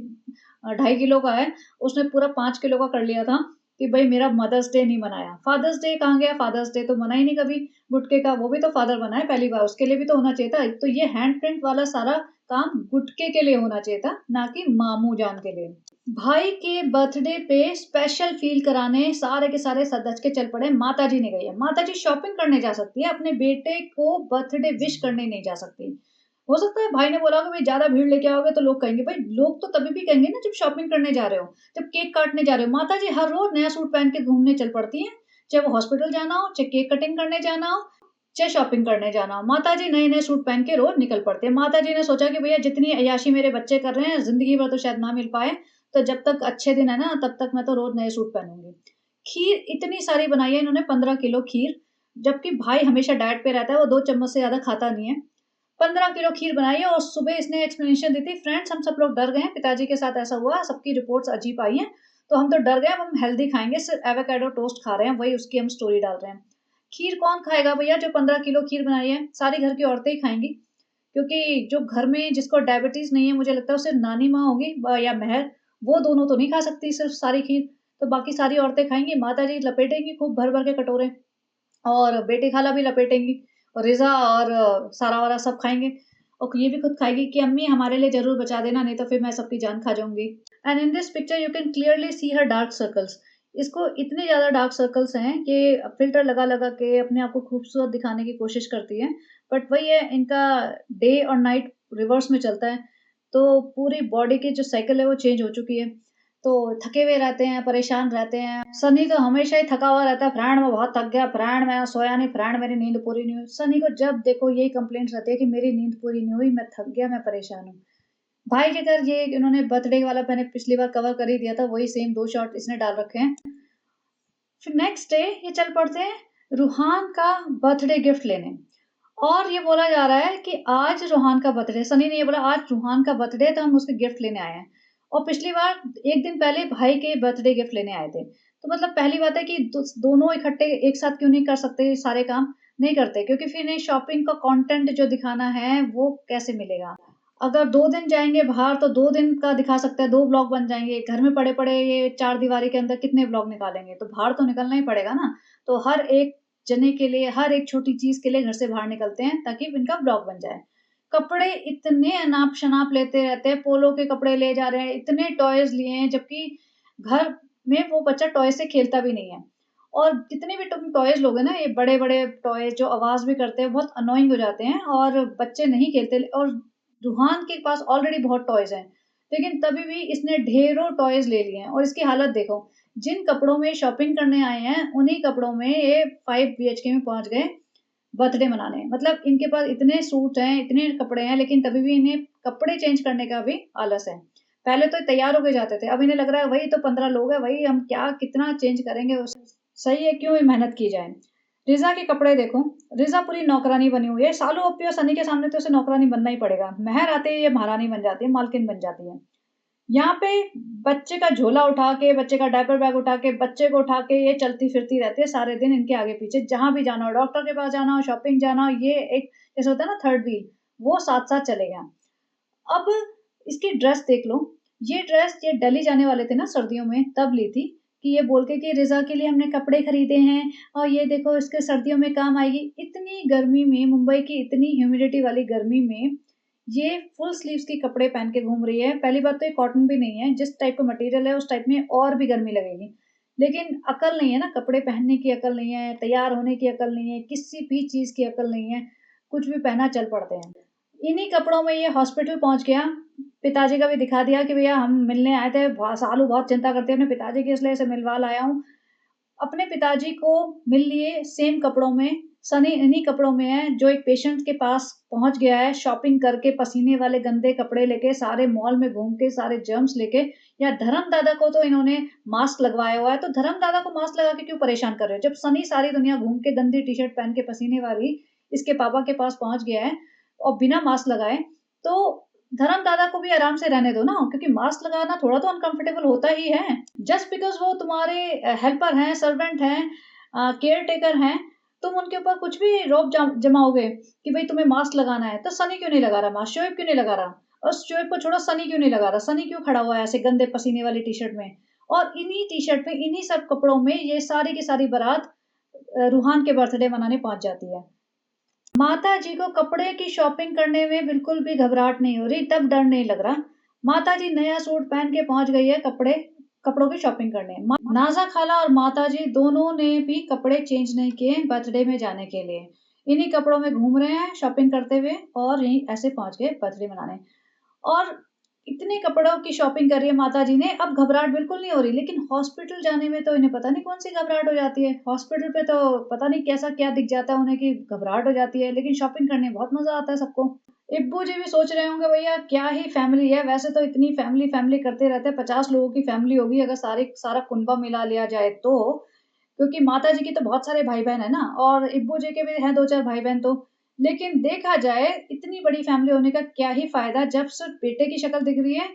2.5 किलो का है, उसने पूरा 5 किलो का कर लिया था कि भई मेरा मदर्स डे नहीं मनाया। फादर्स डे कहाँ गया? फादर्स डे तो मना ही नहीं कभी गुटके का, वो भी तो फादर बना है पहली बार, उसके लिए भी तो होना चाहिए था। तो ये हैंड प्रिंट वाला सारा काम गुटके के लिए होना चाहिए था, ना कि मामू जान के लिए। भाई के बर्थडे पे स्पेशल फ़ील कराने सारे के सारे सज-धज के चल पड़े, माताजी नहीं गई है। माताजी शॉपिंग करने जा सकती है, अपने बेटे को बर्थडे विश करने नहीं जा सकती। हो सकता है भाई ने बोला कि भई ज़्यादा भीड़ लेके आओगे तो लोग कहेंगे, भई लोग तो तभी भी कहेंगे ना जब शॉपिंग करने जा रहे हो, जब केक काटने जा रहे हो। माताजी हर रोज़ नया सूट पहन के घूमने चल पड़ती हैं, चाहे वो हॉस्पिटल जाना हो, चाहे केक कटिंग करने जाना हो, चाहे शॉपिंग करने जाना हो। माताजी नए-नए सूट पहन के रोज़ निकल पड़ते हैं। माताजी ने सोचा कि भैया जितनी अय्याशी मेरे बच्चे कर रहे हैं, ज़िंदगी भर तो शायद ना मिल पाए, तो जब तक अच्छे दिन है ना, तब तक मैं तो रोज़ नए सूट पहनूँगी। खीर इतनी सारी बनाई है इन्होंने, 15 किलो खीर, जबकि भाई हमेशा डाइट पे रहता है, वो 2 चम्मच से ज़्यादा खाता नहीं है। 15 किलो खीर बनाई है, और सुबह इसने एक्सप्लेनेशन दी थी, फ्रेंड्स हम सब लोग डर गए हैं, पिताजी के साथ ऐसा हुआ, सबकी रिपोर्ट्स अजीब आई हैं, तो हम तो डर गए, अब हम हेल्दी खाएँगे, सिर्फ़ एवोकाडो टोस्ट खा रहे हैं, वही उसकी हम स्टोरी डाल रहे हैं। खीर कौन खाएगा भैया, जो 15 किलो खीर बनाई है? सारी घर की औरतें ही खाएँगी, क्योंकि जो घर में जिसको डायबिटीज़ नहीं है, मुझे लगता है वो सिर्फ़ नानी माँ होगी या मेहर, वो दोनों तो नहीं खा सकती सिर्फ़ सारी खीर, तो बाकी सारी औरतें खाएँगी, माताजी लपेटेंगी खूब भर-भर के कटोरे। और बेटी खाला भी लपेटेंगी, और रिज़ा और सारा वारा सब खाएँगे। और ये भी खुद खाएगी कि अम्मी हमारे लिए ज़रूर बचा देना, नहीं तो फिर मैं सबकी जान खा जाऊँगी। And in this picture you can clearly see her dark circles. इसको इतने ज़्यादा डार्क सर्कल्स हैं कि फ़िल्टर लगा-लगा के अपने आप को खूबसूरत दिखाने की कोशिश करती है। बट वही है, इनका डे और नाइट रिवर्स में चलता है, तो पूरी बॉडी की जो साइकिल है वो चेंज हो चुकी है। तो थके हुए रहते हैं, परेशान रहते हैं। सनी तो हमेशा ही थका हुआ रहता है, फ्रेंड मैं बहुत थक गया, फ्रेंड मैं सोया नहीं, फ्रेंड मेरी नींद पूरी नहीं हुई। सनी को जब देखो यही कंप्लेंट्स रहती है कि मेरी नींद पूरी नहीं हुई, मैं थक गया, मैं परेशान हूँ। भाई के घर ये इन्होंने बर्थडे वाला मैंने पिछली बार कवर कर ही दिया था, वही सेम 2 शॉट इसने डाल रखे हैं। फिर नेक्स्ट डे ये चल पड़ते हैं रूहान का बर्थडे गिफ्ट लेने, और ये बोला जा रहा है कि आज रूहान का बर्थडे, सनी ने ये बोला आज रूहान का बर्थडे है तो हम उसके गिफ्ट लेने आए हैं। और पिछली बार 1 दिन पहले भाई के बर्थडे गिफ्ट लेने आए थे। तो मतलब पहली बात है कि दोनों इकट्ठे एक साथ क्यों नहीं कर सकते ये सारे काम? नहीं करते, क्योंकि फिर इन्हें शॉपिंग का कंटेंट जो दिखाना है वो कैसे मिलेगा? अगर 2 दिन जाएँगे बाहर तो 2 दिन का दिखा सकते हैं, 2 व्लॉग बन जाएँगे। घर में पड़े-पड़े ये 4 दीवारी के अंदर कितने व्लॉग निकालेंगे? तो बाहर तो निकलना ही पड़ेगा ना। तो हर एक जने के लिए, हर एक छोटी चीज़ के लिए घर से बाहर निकलते हैं ताकि इनका व्लॉग बन जाए। कपड़े इतने अनाप-शनाप लेते रहते हैं, पोलो के कपड़े ले जा रहे हैं, इतने टॉयज़ लिए हैं, जबकि घर में वो बच्चा टॉय से खेलता भी नहीं है। और जितने भी तुम टॉयज़ लोगे ना, ये बड़े-बड़े टॉयज़ जो आवाज़ भी करते हैं, बहुत अनोइंग हो जाते हैं और बच्चे नहीं खेलते। और रूहान के पास ऑलरेडी बहुत टॉयज़ हैं, लेकिन तभी भी इसने ढेरों टॉयज़ ले लिए हैं। और इसकी हालत देखो, जिन कपड़ों में शॉपिंग करने आए हैं, उन्हीं कपड़ों में ये 5 बीएचके में पहुँच गए बर्थडे मनाने। मतलब इनके पास इतने सूट हैं, इतने कपड़े हैं, लेकिन तभी भी इन्हें कपड़े चेंज करने का भी आलस है। पहले तो तैयार होके जाते थे, अब इन्हें लग रहा है वही तो 15 लोग हैं, वही हम क्या कितना चेंज करेंगे उस सही है, क्यों ही मेहनत की जाए। रिज़ा के कपड़े देखो, रिज़ा पूरी नौकरानी बनी हुई है। सालू, अप्पी और सनी के सामने तो उसे नौकरानी बनना ही पड़ेगा। महर आते ही ये महारानी बन जाती है, मालकिन बन जाती है। यहाँ पे बच्चे का झोला उठा के, बच्चे का डायपर बैग उठा के, बच्चे को उठा के ये चलती-फिरती रहती है सारे दिन इनके आगे-पीछे। जहाँ भी जाना हो, डॉक्टर के पास जाना हो, शॉपिंग जाना हो, ये एक जैसे होता है ना थर्ड व्हील, वो साथ-साथ चलेगा। अब इसकी ड्रेस देख लो, ये ड्रेस ये दिल्ली जाने वाले थे ना सर्दियों में, तब ली थी कि ये बोल के कि रिज़ा के लिए हमने कपड़े खरीदे हैं और ये देखो इसके सर्दियों में काम आएगी। इतनी गर्मी में, मुंबई की इतनी ह्यूमिडिटी वाली गर्मी में ये फुल स्लीव्स के कपड़े पहन के घूम रही है। पहली बात तो ये कॉटन भी नहीं है, जिस टाइप का मटेरियल है उस टाइप में और भी गर्मी लगेगी। लेकिन अकल नहीं है ना, कपड़े पहनने की अकल नहीं है, तैयार होने की अकल नहीं है, किसी भी चीज़ की अकल नहीं है, कुछ भी पहना चल पड़ते हैं। इन्हीं कपड़ों में ये हॉस्पिटल पहुँच गया। पिताजी का भी दिखा दिया कि भैया हम मिलने आए थे, सालू बहुत चिंता करती है अपने पिताजी की, इसलिए इसे मिलवा लाया हूँ। अपने पिताजी को मिल लिए सेम कपड़ों में, सनी इन्हीं कपड़ों में है जो एक पेशेंट के पास पहुँच गया है शॉपिंग करके, पसीने वाले गंदे कपड़े लेके, सारे मॉल में घूम के, सारे जर्म्स लेके। या धर्म दादा को तो इन्होंने मास्क लगवाया हुआ है, तो धर्म दादा को मास्क लगा के क्यों परेशान कर रहे हो? जब सनी सारी दुनिया घूम के गंदी टी-शर्ट पहन के पसीने वाली इसके पापा के पास पहुँच गया है और बिना मास्क लगाए, तो धर्म दादा को भी आराम से रहने दो ना, क्योंकि मास्क लगाना थोड़ा तो अनकंफर्टेबल होता ही है। जस्ट बिकॉज़ वो तुम्हारे हेल्पर हैं, सर्वेंट हैं, केयर टेकर हैं, तुम उनके ऊपर कुछ भी रौब जमाओगे कि भई तुम्हें मास्क लगाना है। तो सनी क्यों नहीं लगा रहा मास्क? शोएब क्यों नहीं लगा रहा? और शोएब को छोड़ो, सनी क्यों नहीं लगा रहा? सनी क्यों खड़ा हुआ है ऐसे गंदे पसीने वाली टी-शर्ट में? और इन्हीं टी-शर्ट में, इन्हीं सब कपड़ों में ये सारी की सारी बारात रूहान के बर्थडे मनाने पहुँच जाती है। माताजी को कपड़े की शॉपिंग करने में बिल्कुल भी घबराहट नहीं हो रही, तब डर नहीं लग रहा। माताजी नया सूट पहन के पहुँच गई है कपड़ों की शॉपिंग करने। नाज़ा खाला और माताजी दोनों ने भी कपड़े चेंज नहीं किए बर्थडे में जाने के लिए। इन्हीं कपड़ों में घूम रहे हैं शॉपिंग करते हुए और यहीं ऐसे पहुँच गए बर्थडे मनाने। और इतने कपड़ों की शॉपिंग करी है माताजी ने, अब घबराहट बिल्कुल नहीं हो रही। लेकिन हॉस्पिटल जाने में तो इन्हें पता नहीं कौन-सी घबराहट हो जाती है। हॉस्पिटल पे तो पता नहीं कैसा क्या दिख जाता है उन्हें कि घबराहट हो जाती है, लेकिन शॉपिंग करने में बहुत मज़ा आता है सबको। इब्बू जी भी सोच रहे होंगे भैया क्या ही फैमिली है, वैसे तो इतनी फैमिली फैमिली करते रहते हैं, 50 लोगों की फैमिली होगी अगर सारा कुनबा मिला लिया जाए तो। क्योंकि माताजी के तो बहुत सारे भाई-बहन है ना, और इब्बू जी के भी हैं 2-4 भाई-बहन तो। लेकिन देखा जाए इतनी बड़ी फैमिली होने का क्या ही फ़ायदा जब सिर्फ़ बेटे की शक्ल दिख रही है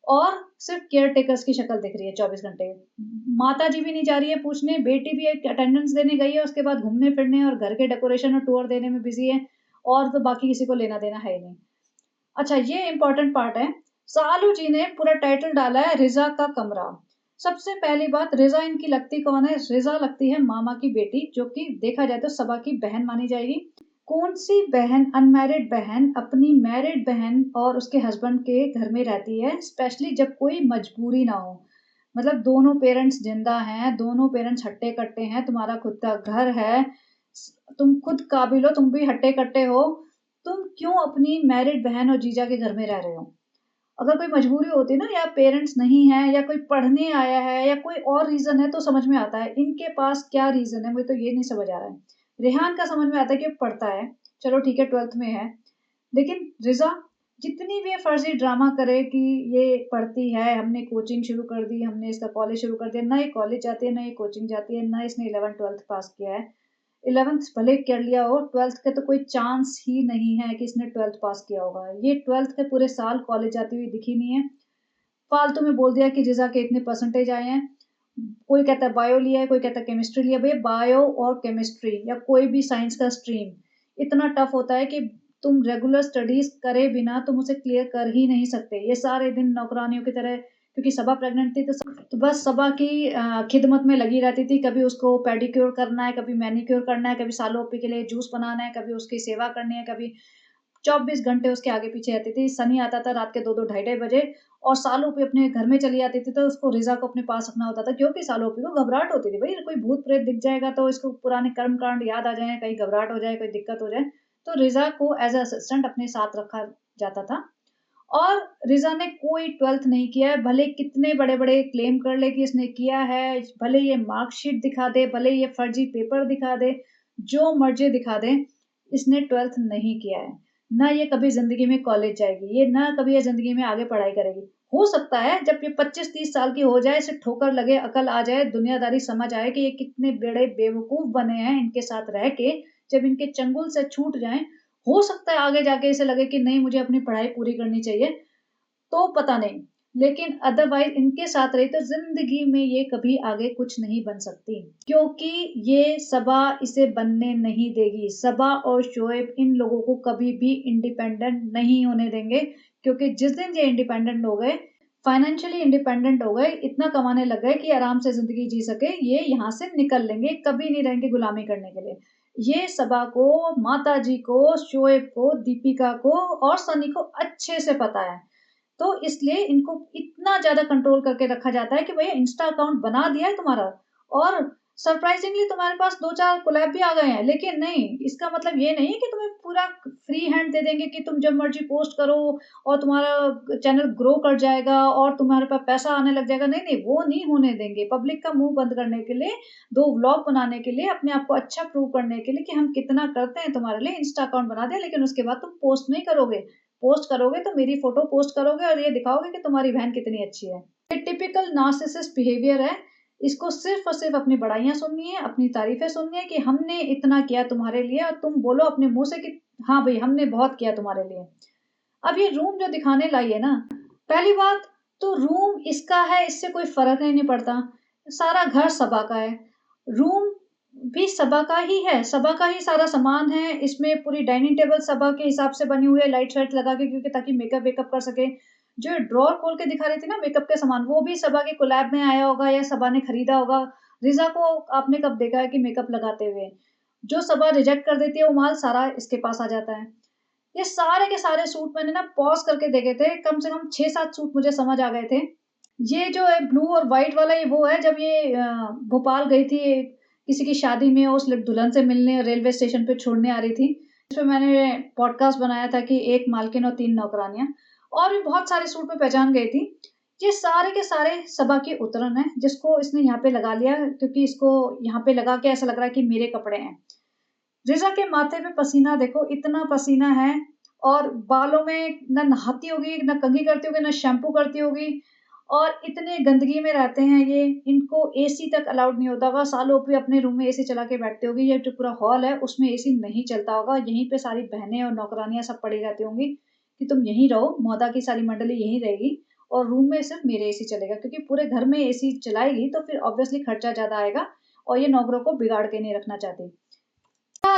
और सिर्फ़ केयर टेकर्स की शक्ल दिख रही है 24 घंटे। माताजी भी नहीं जा रही है पूछने, बेटी भी एक अटेंडेंस देने गई है, उसके बाद घूमने-फिरने और घर के डेकोरेशन और टूर देने में बिज़ी है, और तो बाकी किसी को लेना-देना है ही नहीं। अच्छा, ये इम्पोर्टेंट पार्ट है। सालू जी ने पूरा टाइटल डाला है रिज़ा का कमरा। सबसे पहली बात, रिज़ा इनकी लगती कौन है? रिज़ा लगती है मामा की बेटी, जो कि देखा जाए तो सबा की बहन मानी जाएगी। कौन-सी बहन अनमैरिड बहन अपनी मैरिड बहन और उसके हस्बैंड के घर में रहती है, स्पेशली जब कोई मजबूरी ना हो। मतलब दोनों पेरेंट्स ज़िंदा हैं, दोनों पेरेंट्स हट्टे-कट्टे हैं, तुम्हारा खुद का घर है, तुम खुद काबिल हो, तुम भी हट्टे-कट्टे हो, तुम क्यों अपनी मैरिड बहन और जीजा के घर में रह रहे हो? अगर कोई मजबूरी होती ना, या पेरेंट्स नहीं है, या कोई पढ़ने आया है, या कोई और रीज़न है, तो समझ में आता है। इनके पास क्या रीज़न है, मुझे तो ये नहीं समझ आ रहा है। रेहान का समझ में आता है कि वो पढ़ता है, चलो ठीक है 12th में है। लेकिन रिज़ा जितनी भी ये फर्ज़ी ड्रामा करे कि ये पढ़ती है, हमने कोचिंग शुरू कर दी, हमने इसका कॉलेज शुरू कर दिया, ना ये कॉलेज जाती है, ना ये कोचिंग जाती है, ना इसने 11th-12th पास किया है। 11th भले कर लिया हो, 12th का तो कोई चांस ही नहीं है कि इसने 12th पास किया होगा। ये 12th के पूरे साल कॉलेज जाती हुई दिखी नहीं है। फालतू में बोल दिया कि रिज़ा के इतने परसेंटेज आए हैं। कोई कहता है बायो लिया है, कोई कहता है केमिस्ट्री लिया है। भैया बायो और केमिस्ट्री या कोई भी साइंस का स्ट्रीम इतना टफ होता है कि तुम रेगुलर स्टडीज़ करे बिना तुम उसे क्लियर कर ही नहीं सकते। ये सारे दिन नौकरानियों की तरह, क्योंकि सबा प्रेग्नेंट थी तो बस सबा की खिदमत में लगी रहती थी। कभी उसको पेडिक्योर करना है, कभी मैनीक्योर करना है, कभी सालों-ओप्पी के लिए जूस बनाना है, कभी उसकी सेवा करनी है, कभी 24 घंटे उसके आगे-पीछे रहती थी। सनी आता था रात के 2-2 ढाई-ढाई बजे और सालों-ओप्पी अपने घर में चली आती थी, तो उसको रिज़ा को अपने पास रखना होता था, क्योंकि सालों-ओप्पी को घबराहट होती थी। भई कोई भूत-प्रेत दिख जाएगा तो इसको पुराने कर्म-कांड याद आ जाएँ, कहीं घबराहट हो जाए, कोई दिक्कत हो जाए। तो रिज़ा को एज़ अ असिस्टेंट अपने साथ रखा जाता था। और रिज़ा ने कोई 12th नहीं किया है, भले कितने बड़े-बड़े क्लेम कर ले कि इसने किया है, भले ये मार्कशीट दिखा दे, भले ये फर्जी पेपर दिखा दे, जो मर्ज़ी दिखा दे, इसने 12th नहीं किया है। ना ये कभी ज़िंदगी में कॉलेज जाएगी, ये ना कभी ये ज़िंदगी में आगे पढ़ाई करेगी। हो सकता है जब ये 25-30 साल की हो जाए, इसे ठोकर लगे, अकल आ जाए, दुनियादारी समझ आए कि ये कितने बड़े बेवकूफ़ बने हैं इनके साथ रह के, जब इनके चंगुल से छूट जाएँ, हो सकता है आगे जाके इसे लगे कि नहीं मुझे अपनी पढ़ाई पूरी करनी चाहिए, तो पता नहीं। लेकिन अदरवाइज़ इनके साथ रही तो ज़िंदगी में ये कभी आगे कुछ नहीं बन सकती, क्योंकि ये सबा इसे बनने नहीं देगी। सबा और शोएब इन लोगों को कभी भी इंडिपेंडेंट नहीं होने देंगे, क्योंकि जिस दिन ये इंडिपेंडेंट हो गए, फाइनेंशियली इंडिपेंडेंट हो गए, इतना कमाने लग गए कि आराम से ज़िंदगी जी सके, ये यहाँ से निकल लेंगे, कभी नहीं रहेंगे गुलामी करने के लिए। ये सबा को, माताजी को, शोएब को, दीपिका को और सनी को अच्छे से पता है। तो इसलिए इनको इतना ज़्यादा कंट्रोल करके रखा जाता है कि भैया इंस्टा अकाउंट बना दिया है तुम्हारा और सरप्राइजिंगली तुम्हारे पास 2-4 कोलैब भी आ गए हैं। लेकिन नहीं, इसका मतलब ये नहीं है कि तुम्हें पूरा फ्री हैंड दे देंगे कि तुम जब मर्ज़ी पोस्ट करो और तुम्हारा चैनल ग्रो कर जाएगा और तुम्हारे पास पैसा आने लग जाएगा। नहीं, नहीं, वो नहीं होने देंगे। पब्लिक का मुँह बंद करने के लिए, 2 व्लॉग बनाने के लिए, अपने आप को अच्छा प्रूव करने के लिए कि हम कितना करते हैं तुम्हारे लिए, इंस्टा अकाउंट बना दिया, लेकिन उसके बाद तुम पोस्ट नहीं करोगे। पोस्ट करोगे तो मेरी फ़ोटो पोस्ट करोगे और ये दिखाओगे कि तुम्हारी बहन कितनी अच्छी है। ये टिपिकल नार्सिसिस्ट बिहेवियर है। इसको सिर्फ़ और सिर्फ़ अपनी बड़ाइयाँ सुननी है, अपनी तारीफ़ें सुननी है कि हमने इतना किया तुम्हारे लिए और तुम बोलो अपने मुँह से कि हाँ भई, हमने बहुत किया तुम्हारे लिए। अब ये रूम जो दिखाने लाई है ना, पहली बात तो रूम इसका है, इससे कोई फ़र्क ही नहीं पड़ता। सारा घर सबा का है। रूम भी सबा का ही है, सबा का ही सारा सामान है। इसमें पूरी डाइनिंग टेबल सबा के हिसाब से बनी हुई है, लाइट्स-वाइट्स लगा के, क्योंकि ताकि मेकअप-वेकअप कर सके। जो ड्रॉवर खोल के दिखा रही थी ना मेकअप के सामान, वो भी सबा के कोलैब में आया होगा या सबा ने खरीदा होगा। रिज़ा को आपने कब देखा है कि मेकअप लगाते हुए? जो सबा रिजेक्ट कर देती है, वो माल सारा इसके पास आ जाता है। ये सारे के सारे सूट मैंने ना पॉज़ करके देखे थे, कम से कम 6-7 सूट मुझे समझ आ गए थे। ये जो है ब्लू और व्हाइट वाला, ये वो है जब ये भोपाल गई थी किसी की शादी में, उस ल दुल्हन से मिलने रेलवे स्टेशन पे छोड़ने आ रही थी। इसपे मैंने पॉडकास्ट बनाया था कि 1 मालकिन और 3 नौकरानियाँ, और भी बहुत सारे सूट मैं पहचान गई थी। ये सारे के सारे सबा की उतरन है, जिसको इसने यहाँ पे लगा लिया क्योंकि इसको यहाँ पे लगा के ऐसा लग रहा है कि मेरे कपड़े हैं। रिज़ा के माथे पे पसीना देखो, इतना पसीना है, और बालों में ना नहाती होगी, ना कंघी करती होगी, ना शैम्पू करती होगी, और इतने गंदगी में रहते हैं ये, इनको एसी तक अलाउड नहीं होता होगा। सालों पे अपने रूम में एसी चला के बैठते होंगी। ये जो पूरा हॉल है उसमें एसी नहीं चलता होगा। यहीं पे सारी बहनें और नौकरानियाँ सब पड़ी रहती होंगी कि तुम यहीं रहो, मौदा की सारी मंडली यहीं रहेगी और रूम में सिर्फ़ मेरे एसी चलेगा, क्योंकि पूरे घर में एसी चलाएगी तो फिर ऑब्वियसली खर्चा ज़्यादा आएगा और ये नौकरों को बिगाड़ के नहीं रखना चाहती।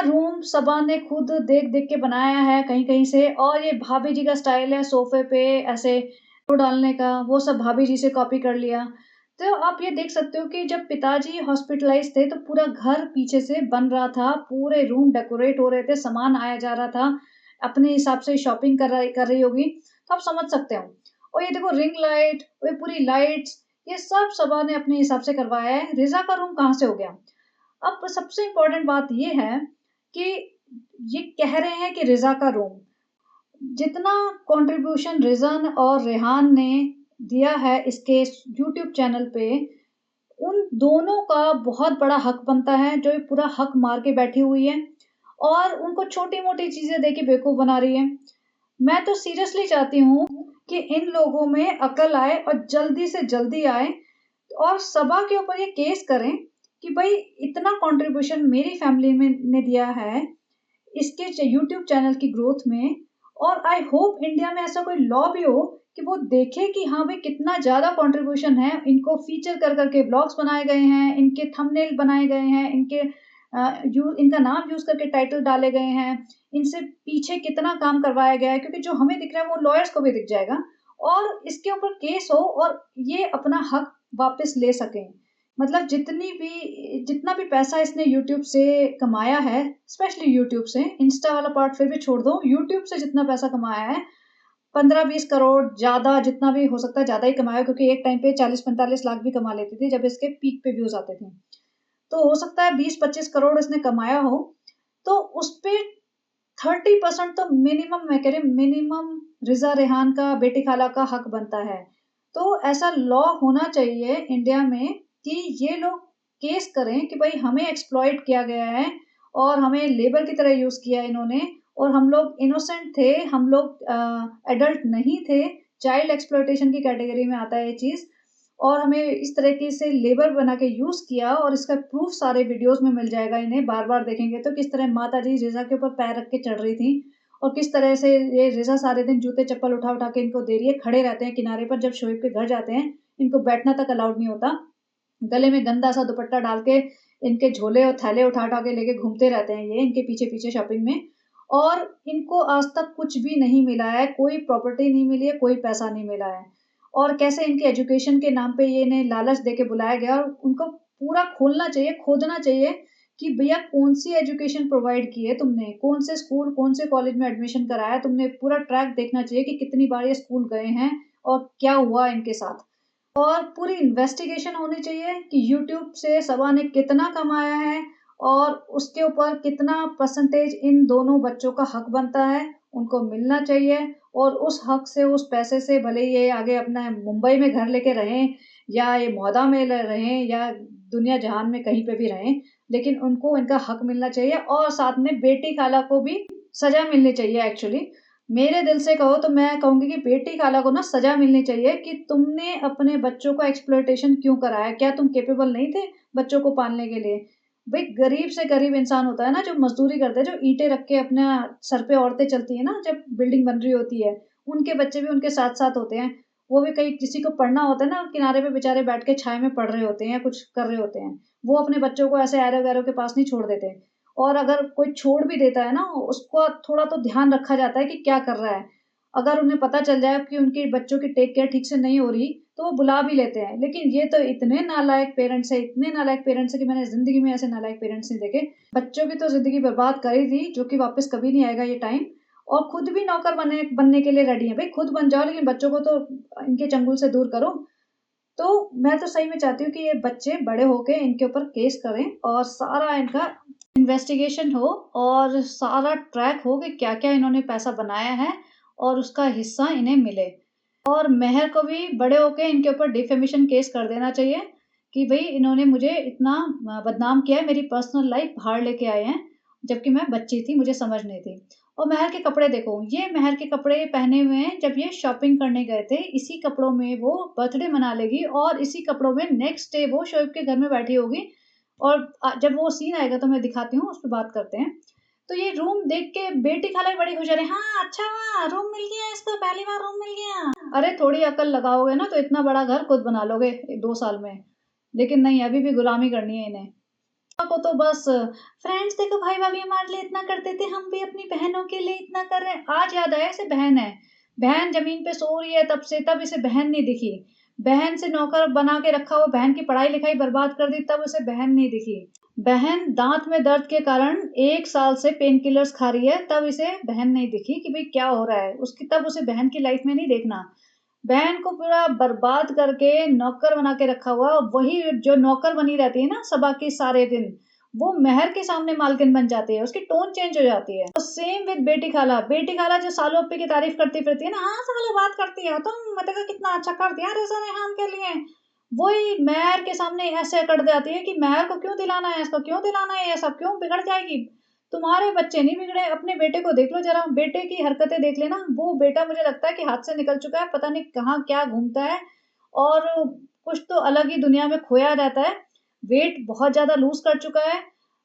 रूम सबा ने खुद देख-देख के बनाया है कहीं-कहीं से, और ये भाभी जी का स्टाइल है सोफ़े पे ऐसे फ़ोटो डालने का, वो सब भाभी जी से कॉपी कर लिया। तो आप ये देख सकते हो कि जब पिताजी हॉस्पिटलाइज़ थे तो पूरा घर पीछे से बन रहा था, पूरे रूम डेकोरेट हो रहे थे, सामान आया जा रहा था, अपने हिसाब से शॉपिंग कर रही होगी, तो आप समझ सकते हो। और ये देखो रिंग लाइट, और ये पूरी लाइट्स, ये सब सबा ने अपने हिसाब से करवाया है, रिज़ा का रूम कहाँ से हो गया? अब सबसे इम्पोर्टेंट बात ये है कि ये कह रहे हैं कि रिज़ा का रूम, जितना कंट्रीब्यूशन रिज़ान और रेहान ने दिया है इसके यूट्यूब चैनल पे, उन दोनों का बहुत बड़ा हक बनता है, जो ये पूरा हक मार के बैठी हुई है और उनको छोटी-मोटी चीज़ें दे के बेवकूफ़ बना रही है। मैं तो सीरियसली चाहती हूँ कि इन लोगों में अकल आए और जल्दी से जल्दी आए और सबा के ऊपर ये केस करें कि भई इतना कंट्रीब्यूशन मेरी फैमिली में ने दिया है, इसके यूट्यूब चैनल की ग्रोथ में, और आई होप इंडिया में ऐसा कोई लॉ भी हो कि वो देखे कि हाँ भाई कितना ज़्यादा कंट्रीब्यूशन है, इनको फीचर कर करके ब्लॉग्स बनाए गए हैं, इनके थंबनेल बनाए गए हैं, इनका नाम यूज़ करके टाइटल डाले गए हैं, इनसे पीछे कितना काम करवाया गया है, क्योंकि जो हमें दिख रहा है वो लॉयर्स को भी दिख जाएगा और इसके ऊपर केस हो और ये अपना हक वापस ले सकें। मतलब जितना भी पैसा इसने यूट्यूब से कमाया है, स्पेशली यूट्यूब से, इंस्टा वाला पार्ट फिर भी छोड़ दो, यूट्यूब से जितना पैसा कमाया है, 15-20 करोड़, ज़्यादा जितना भी हो सकता है ज़्यादा ही कमाया, क्योंकि एक टाइम पे 40-45 लाख भी कमा लेती थी जब इसके पीक पे व्यूज़ आते थे। तो हो सकता है 20-25 करोड़ इसने कमाया हो, तो उसपे 30% तो मिनिमम, मैं कह रही हूँ मिनिमम, रिज़ा रेहान का, बेटी खाला का हक बनता है। तो ऐसा लॉ होना चाहिए इंडिया में कि ये लोग केस करें कि भाई हमें एक्सप्लॉइट किया गया है और हमें लेबर की तरह यूज़ किया है इन्होंने, और हम लोग इनोसेंट थे, हम लोग एडल्ट नहीं थे, चाइल्ड एक्सप्लॉइटेशन की कैटेगरी में आता है ये चीज़, और हमें इस तरीके से लेबर बना के यूज़ किया, और इसका प्रूफ सारे वीडियोज़ में मिल जाएगा इन्हें, बार-बार देखेंगे तो किस तरह माताजी रिज़ा के ऊपर पैर रख के चढ़ रही थी और किस तरह से ये रिज़ा सारे दिन जूते-चप्पल उठा-उठा के इनको दे रही है, खड़े रहते हैं किनारे पर, जब शोएब के घर जाते हैं, इनको बैठना तक अलाउड नहीं होता। गले में गंदा-सा दुपट्टा डाल के इनके झोले और थैले उठा-उठा के लेके घूमते रहते हैं ये, इनके पीछे-पीछे शॉपिंग में, और इनको आज तक कुछ भी नहीं मिला है, कोई प्रॉपर्टी नहीं मिली है, कोई पैसा नहीं मिला है। और कैसे इनके एजुकेशन के नाम पे ये इन्हें लालच देके बुलाया गया, और उनको पूरा खोलना चाहिए, खोदना चाहिए कि भैया कौन-सी एजुकेशन प्रोवाइड की है तुमने? कौन से स्कूल, कौन से कॉलेज में एडमिशन कराया तुमने? पूरा ट्रैक देखना चाहिए कि कितनी बार ये स्कूल गए हैं और क्या हुआ इनके साथ। और पूरी इन्वेस्टिगेशन होनी चाहिए कि यूट्यूब से सबा ने कितना कमाया है और उसके ऊपर कितना परसेंटेज इन दोनों बच्चों का हक बनता है, उनको मिलना चाहिए, और उस हक से, उस पैसे से, भले ये आगे अपना मुंबई में घर लेके रहें या ये मौदा में रहें या दुनिया जहान में कहीं पे भी रहें, लेकिन उनको इनका हक मिलना चाहिए, और साथ में बेटी खाला को भी सज़ा मिलनी चाहिए एक्चुअली। मेरे दिल से कहो तो मैं कहूँगी कि बेटी खाला को ना सज़ा मिलनी चाहिए कि तुमने अपने बच्चों का एक्सप्लॉइटेशन क्यों कराया? क्या तुम कैपेबल नहीं थे बच्चों को पालने के लिए? भई गरीब से गरीब इंसान होता है ना, जो मज़दूरी करते हैं, जो ईंटें रख के अपना सर पे औरतें चलती हैं ना, जब बिल्डिंग बन रही होती है, उनके बच्चे भी उनके साथ-साथ होते हैं। वो भी कहीं किसी को पढ़ना होता है ना, किनारे पे बेचारे बैठ के छाया में पढ़ रहे होते हैं या कुछ कर रहे होते हैं। वो अपने बच्चों को ऐसे ऐरो-गैरो के पास नहीं छोड़ देते। और अगर कोई छोड़ भी देता है ना, उसको थोड़ा तो ध्यान रखा जाता है कि क्या कर रहा है। अगर उन्हें पता चल जाए कि उनके बच्चों की टेक केयर ठीक से नहीं हो रही, तो वो बुला भी लेते हैं। लेकिन ये तो इतने नालायक पेरेंट्स हैं, इतने नालायक पेरेंट्स हैं कि मैंने ज़िंदगी में ऐसे नालायक पेरेंट्स नहीं देखे। बच्चों की तो ज़िंदगी बर्बाद कर ही दी, जो कि वापस कभी नहीं आएगा ये टाइम, और खुद भी नौकर बनने के लिए रेडी हैं। भई खुद बन जाओ, लेकिन बच्चों को तो इनके चंगुल से दूर करो। तो मैं तो सही में चाहती हूँ कि ये बच्चे बड़े होके इनके ऊपर केस करें और सारा इनका इन्वेस्टिगेशन हो और सारा ट्रैक हो कि क्या-क्या इन्होंने पैसा बनाया है और उसका हिस्सा इन्हें मिले। और मेहर को भी बड़े होके इनके ऊपर डिफेमेशन केस कर देना चाहिए कि भई इन्होंने मुझे इतना बदनाम किया है, मेरी पर्सनल लाइफ़ बाहर लेके आए हैं, जबकि मैं बच्ची थी, मुझे समझ नहीं थी। और मेहर के कपड़े देखो, ये मेहर के कपड़े पहने हुए हैं जब ये शॉपिंग करने गए थे, इसी कपड़ों में वो बर्थडे मना लेगी और इसी कपड़ों में नेक्स्ट डे वो शोएब के घर में बैठी होगी, और जब वो सीन आएगा तो मैं दिखाती हूँ, उस पे बात करते हैं। तो ये रूम देख के बेटी खाला भी बड़ी खुश हो रही, हाँ, अच्छा हुआ रूम मिल गया इसको, पहली बार रूम मिल गया। अरे थोड़ी अकल लगाओगे ना तो इतना बड़ा घर खुद बना लोगे 2 साल में। लेकिन नहीं, अभी भी गुलामी करनी है इन्हें। को तो बस फ्रेंड्स देखो, भाई-भाभी हमारे लिए इतना करते थे, हम भी अपनी बहनों के लिए इतना कर रहे हैं। आज याद आया इसे बहन है। बहन ज़मीन पे सो रही है तब से, तब इसे बहन नहीं दिखी। बहन से नौकर बना के रखा हुआ, बहन की पढ़ाई-लिखाई बर्बाद कर दी, तब उसे बहन नहीं दिखी। बहन दाँत में दर्द के कारण 1 साल से पेन किलर्स खा रही है, तब इसे बहन नहीं दिखी कि भई क्या हो रहा है? उसकी तब उसे बहन की लाइफ़ में नहीं देखना। बहन को पूरा बर्बाद करके नौकर बना के रखा हुआ, वही जो नौकर बनी रहती है ना सबा की सारे दिन, वो मेहर के सामने मालकिन बन जाती है, उसकी टोन चेंज हो जाती है। तो सेम विद बेटी खाला जो सालू अप्पी की तारीफ़ करती फिरती है ना, हाँ, सालू बात करती हो तुम, देखो कितना अच्छा कर दिया रिज़ा ने हम के लिए। वही मेहर के सामने ऐसे अकड़ जाती है कि मेहर को क्यों दिलाना है, इसको क्यों दिलाना है, ये सब क्यों बिगड़ जाएगी। तुम्हारे बच्चे नहीं बिगड़े, अपने बेटे को देख लो ज़रा, बेटे की हरकतें देख लेना, वो बेटा मुझे लगता है कि हाथ से निकल चुका है, पता नहीं कहाँ क्या घूमता है और कुछ तो अलग ही दुनिया में खोया रहता है। वेट बहुत ज़्यादा लूज़ कर चुका है।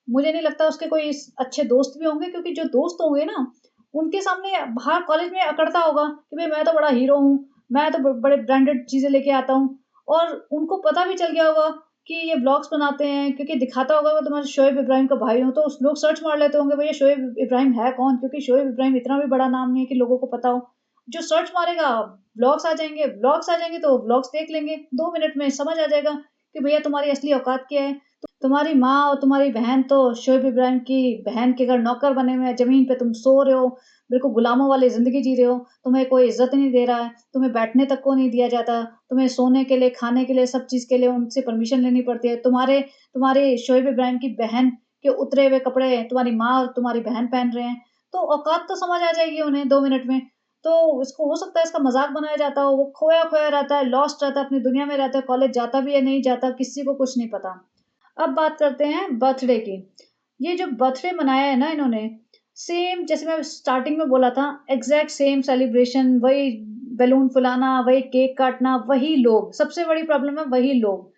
मुझे नहीं लगता उसके कोई अच्छे दोस्त भी होंगे क्योंकि जो दोस्त होंगे ना, उनके सामने बाहर कॉलेज में अकड़ता होगा कि भई मैं तो बड़ा हीरो हूँ, मैं तो ब बड़े ब्रांडेड चीज़ें लेके आता हूँ और उनको पता भी चल गया होगा कि ये व्लॉग्स बनाते हैं क्योंकि दिखाता होगा वो तुम्हारे शोएब इब्राहिम का भाई हूँ, तो उस लोग सर्च मार लेते होंगे भई ये शोएब इब्राहिम है कौन? क्योंकि शोएब इब्राहिम इतना भी बड़ा नाम नहीं है कि लोगों को पता हो। जो सर्च मारेगा व्लॉग्स आ जाएँगे तो व्लॉग्स देख लेंगे, 2 मिनट में समझ आ जाएगा कि भैया तुम्हारी असली औकात क्या है। तुम्हारी माँ और तुम्हारी बहन तो शोएब इब्राहिम की बहन के घर नौकर बने हुए हैं, ज़मीन पे तुम सो रहे हो, बिल्कुल गुलामों वाली ज़िंदगी जी रहे हो, तुम्हें कोई इज़्ज़त नहीं दे रहा है, तुम्हें बैठने तक को नहीं दिया जाता, तुम्हें सोने के लिए, खाने के लिए, सब चीज़ के लिए उनसे परमिशन लेनी पड़ती है। तुम्हारे शोएब इब्राहिम की बहन के उतरे हुए कपड़े तुम्हारी माँ और तुम्हारी बहन पहन रहे हैं, तो औकात तो समझ आ जाएगी उन्हें 2 मिनट में। तो इसको हो सकता है इसका मज़ाक बनाया जाता हो, वो खोया-खोया रहता है, लॉस्ट रहता है, अपनी दुनिया में रहता है, कॉलेज जाता भी है, नहीं जाता, किसी को कुछ नहीं पता। अब बात करते हैं बर्थडे की। ये जो बर्थडे मनाया है ना इन्होंने, सेम जैसे मैं स्टार्टिंग में बोला था, एग्ज़ैक्ट सेम सेलिब्रेशन, वही बैलून फुलाना, वही केक काटना, वही लोग। सबसे बड़ी प्रॉब्लम है वही लोग।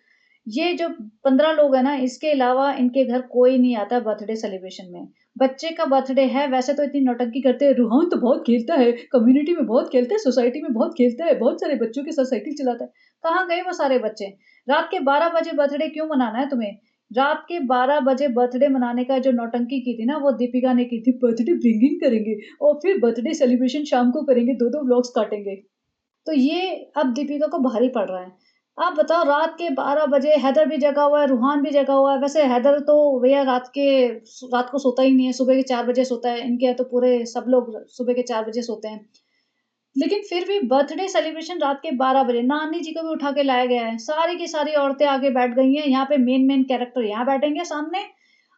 ये जो 15 लोग हैं ना, इसके अलावा इनके घर कोई नहीं आता बर्थडे सेलिब्रेशन में। बच्चे का बर्थडे है, वैसे तो इतनी नौटंकी करते हैं, रूहान तो बहुत खेलता है, कम्युनिटी में बहुत खेलता है, सोसाइटी में बहुत खेलता है, बहुत सारे बच्चों के साथ साइकिल चलाता है। कहाँ गए वो सारे बच्चे? रात के 12 बजे बर्थडे क्यों मनाना है तुम्हें? रात के 12 बजे बर्थडे मनाने का जो नौटंकी की थी ना, वो दीपिका ने की थी, बर्थडे ड्रिंकिंग करेंगे और फिर बर्थडे सेलिब्रेशन शाम को करेंगे, 2-2 व्लॉग्स काटेंगे। तो ये अब दीपिका को भारी पड़ रहा है। आप बताओ रात के 12 बजे हैदर भी जगा हुआ है, रूहान भी जगा हुआ है। वैसे हैदर तो भैया रात को सोता ही नहीं है, सुबह के 4 बजे सोता है। इनके यहाँ तो पूरे सब लोग सुबह के 4 बजे सोते हैं। लेकिन फिर भी बर्थडे सेलिब्रेशन रात के 12 बजे, नानी जी को भी उठा के लाया गया है। सारी की सारी औरतें आके बैठ गई हैं। यहाँ पे मेन कैरेक्टर यहाँ बैठेंगे सामने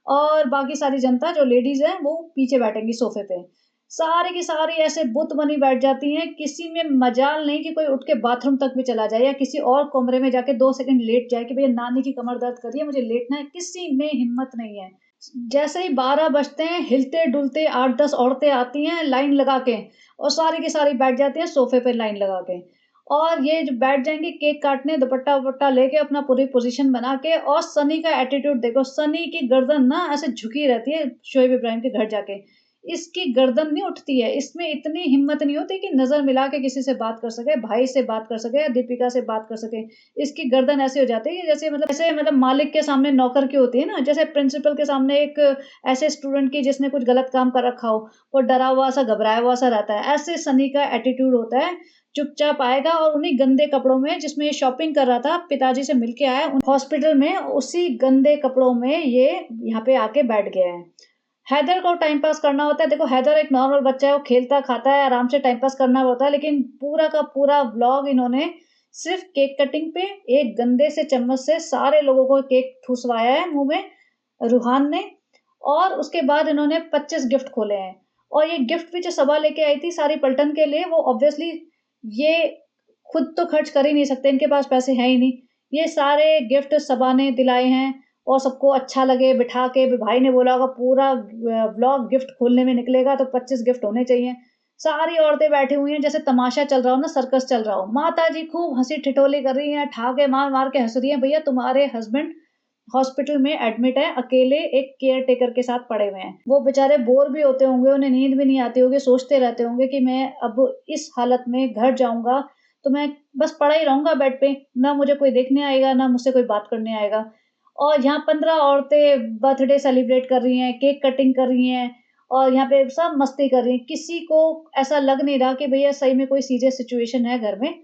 और बाकी सारी जनता जो लेडीज़ हैं, वो पीछे बैठेंगी सोफ़े पे। सारी की सारी ऐसे बुत बनी बैठ जाती हैं, किसी में मजाल नहीं कि कोई उठ के बाथरूम तक भी चला जाए या किसी और कमरे में जाके 2 सेकंड लेट जाए कि भैया नानी की कमर दर्द कर रही है, मुझे लेटना है, किसी में हिम्मत नहीं है। जैसे ही 12 बजते हैं, हिलते-डुलते 8-10 औरतें आती हैं लाइन लगा के और सारी की सारी बैठ जाती हैं सोफ़े पे लाइन लगा के। और ये जो बैठ जाएँगी केक काटने, दुपट्टा-वुपट्टा लेके अपना पूरी पोज़ीशन बना के और सनी का एटीट्यूड देखो, सनी की गर्दन ना ऐसे झुकी रहती है शोएब इब्राहिम के घर जाके। इसकी गर्दन नहीं उठती है, इसमें इतनी हिम्मत नहीं होती कि नज़र मिला के किसी से बात कर सके, भाई से बात कर सके या दीपिका से बात कर सके। इसकी गर्दन ऐसी हो जाती है कि जैसे मतलब मालिक के सामने नौकर की होती है ना, जैसे प्रिंसिपल के सामने एक ऐसे स्टूडेंट की जिसने कुछ गलत काम कर रखा हो, वो डरा हुआ-सा, घबराया हुआ-सा रहता है। ऐसे सनी का एटीट्यूड होता है, चुपचाप आएगा और उन्हीं गंदे कपड़ों में जिसमें ये शॉपिंग कर रहा था, पिताजी से मिल के आया हॉस्पिटल में, उसी गंदे कपड़ों में ये यहाँ पे आके बैठ गया है। हैदर को टाइम पास करना होता है, देखो हैदर एक नॉर्मल बच्चा है, वो खेलता-खाता है, आराम से टाइम पास करना होता है, लेकिन पूरा का पूरा व्लॉग इन्होंने सिर्फ़ केक कटिंग पे एक गंदे से चम्मच से सारे लोगों को केक ठुसवाया है मुँह में, रूहान ने और उसके बाद इन्होंने 25 गिफ्ट खोले हैं और ये गिफ्ट भी जो सबा लेके आई थी सारी पलटन के लिए, वो ऑब्वियसली ये खुद तो खर्च कर ही नहीं सकते, इनके पास पैसे हैं ही नहीं। ये सारे गिफ्ट सबा ने दिलाए हैं और सबको अच्छा लगे बिठा के भी भाई ने बोला होगा पूरा व्लॉग गिफ्ट खोलने में निकलेगा तो 25 गिफ्ट होने चाहिए। सारी औरतें बैठी हुई हैं जैसे तमाशा चल रहा हो ना, सर्कस चल रहा हो। माताजी खूब हँसी-ठिठोली कर रही हैं, ठहाके मार-मार के हँस रही हैं, भैया तुम्हारे हस्बैंड हॉस्पिटल में एडमिट है, अकेले एक केयर टेकर के साथ पड़े हुए हैं। वो बेचारे बोर भी होते होंगे, उन्हें नींद भी नहीं आती होगी, सोचते रहते होंगे कि मैं अब इस हालत में घर जाऊँगा, तो मैं बस पड़ा ही रहूँगा बेड पे, ना मुझे कोई देखने आएगा, ना मुझसे कोई बात करने आएगा। और यहाँ 15 औरतें बर्थडे सेलिब्रेट कर रही हैं, केक कटिंग कर रही हैं और यहाँ पे सब मस्ती कर रही हैं। किसी को ऐसा लग नहीं रहा कि भैया सही में कोई सीरियस सिचुएशन है घर में।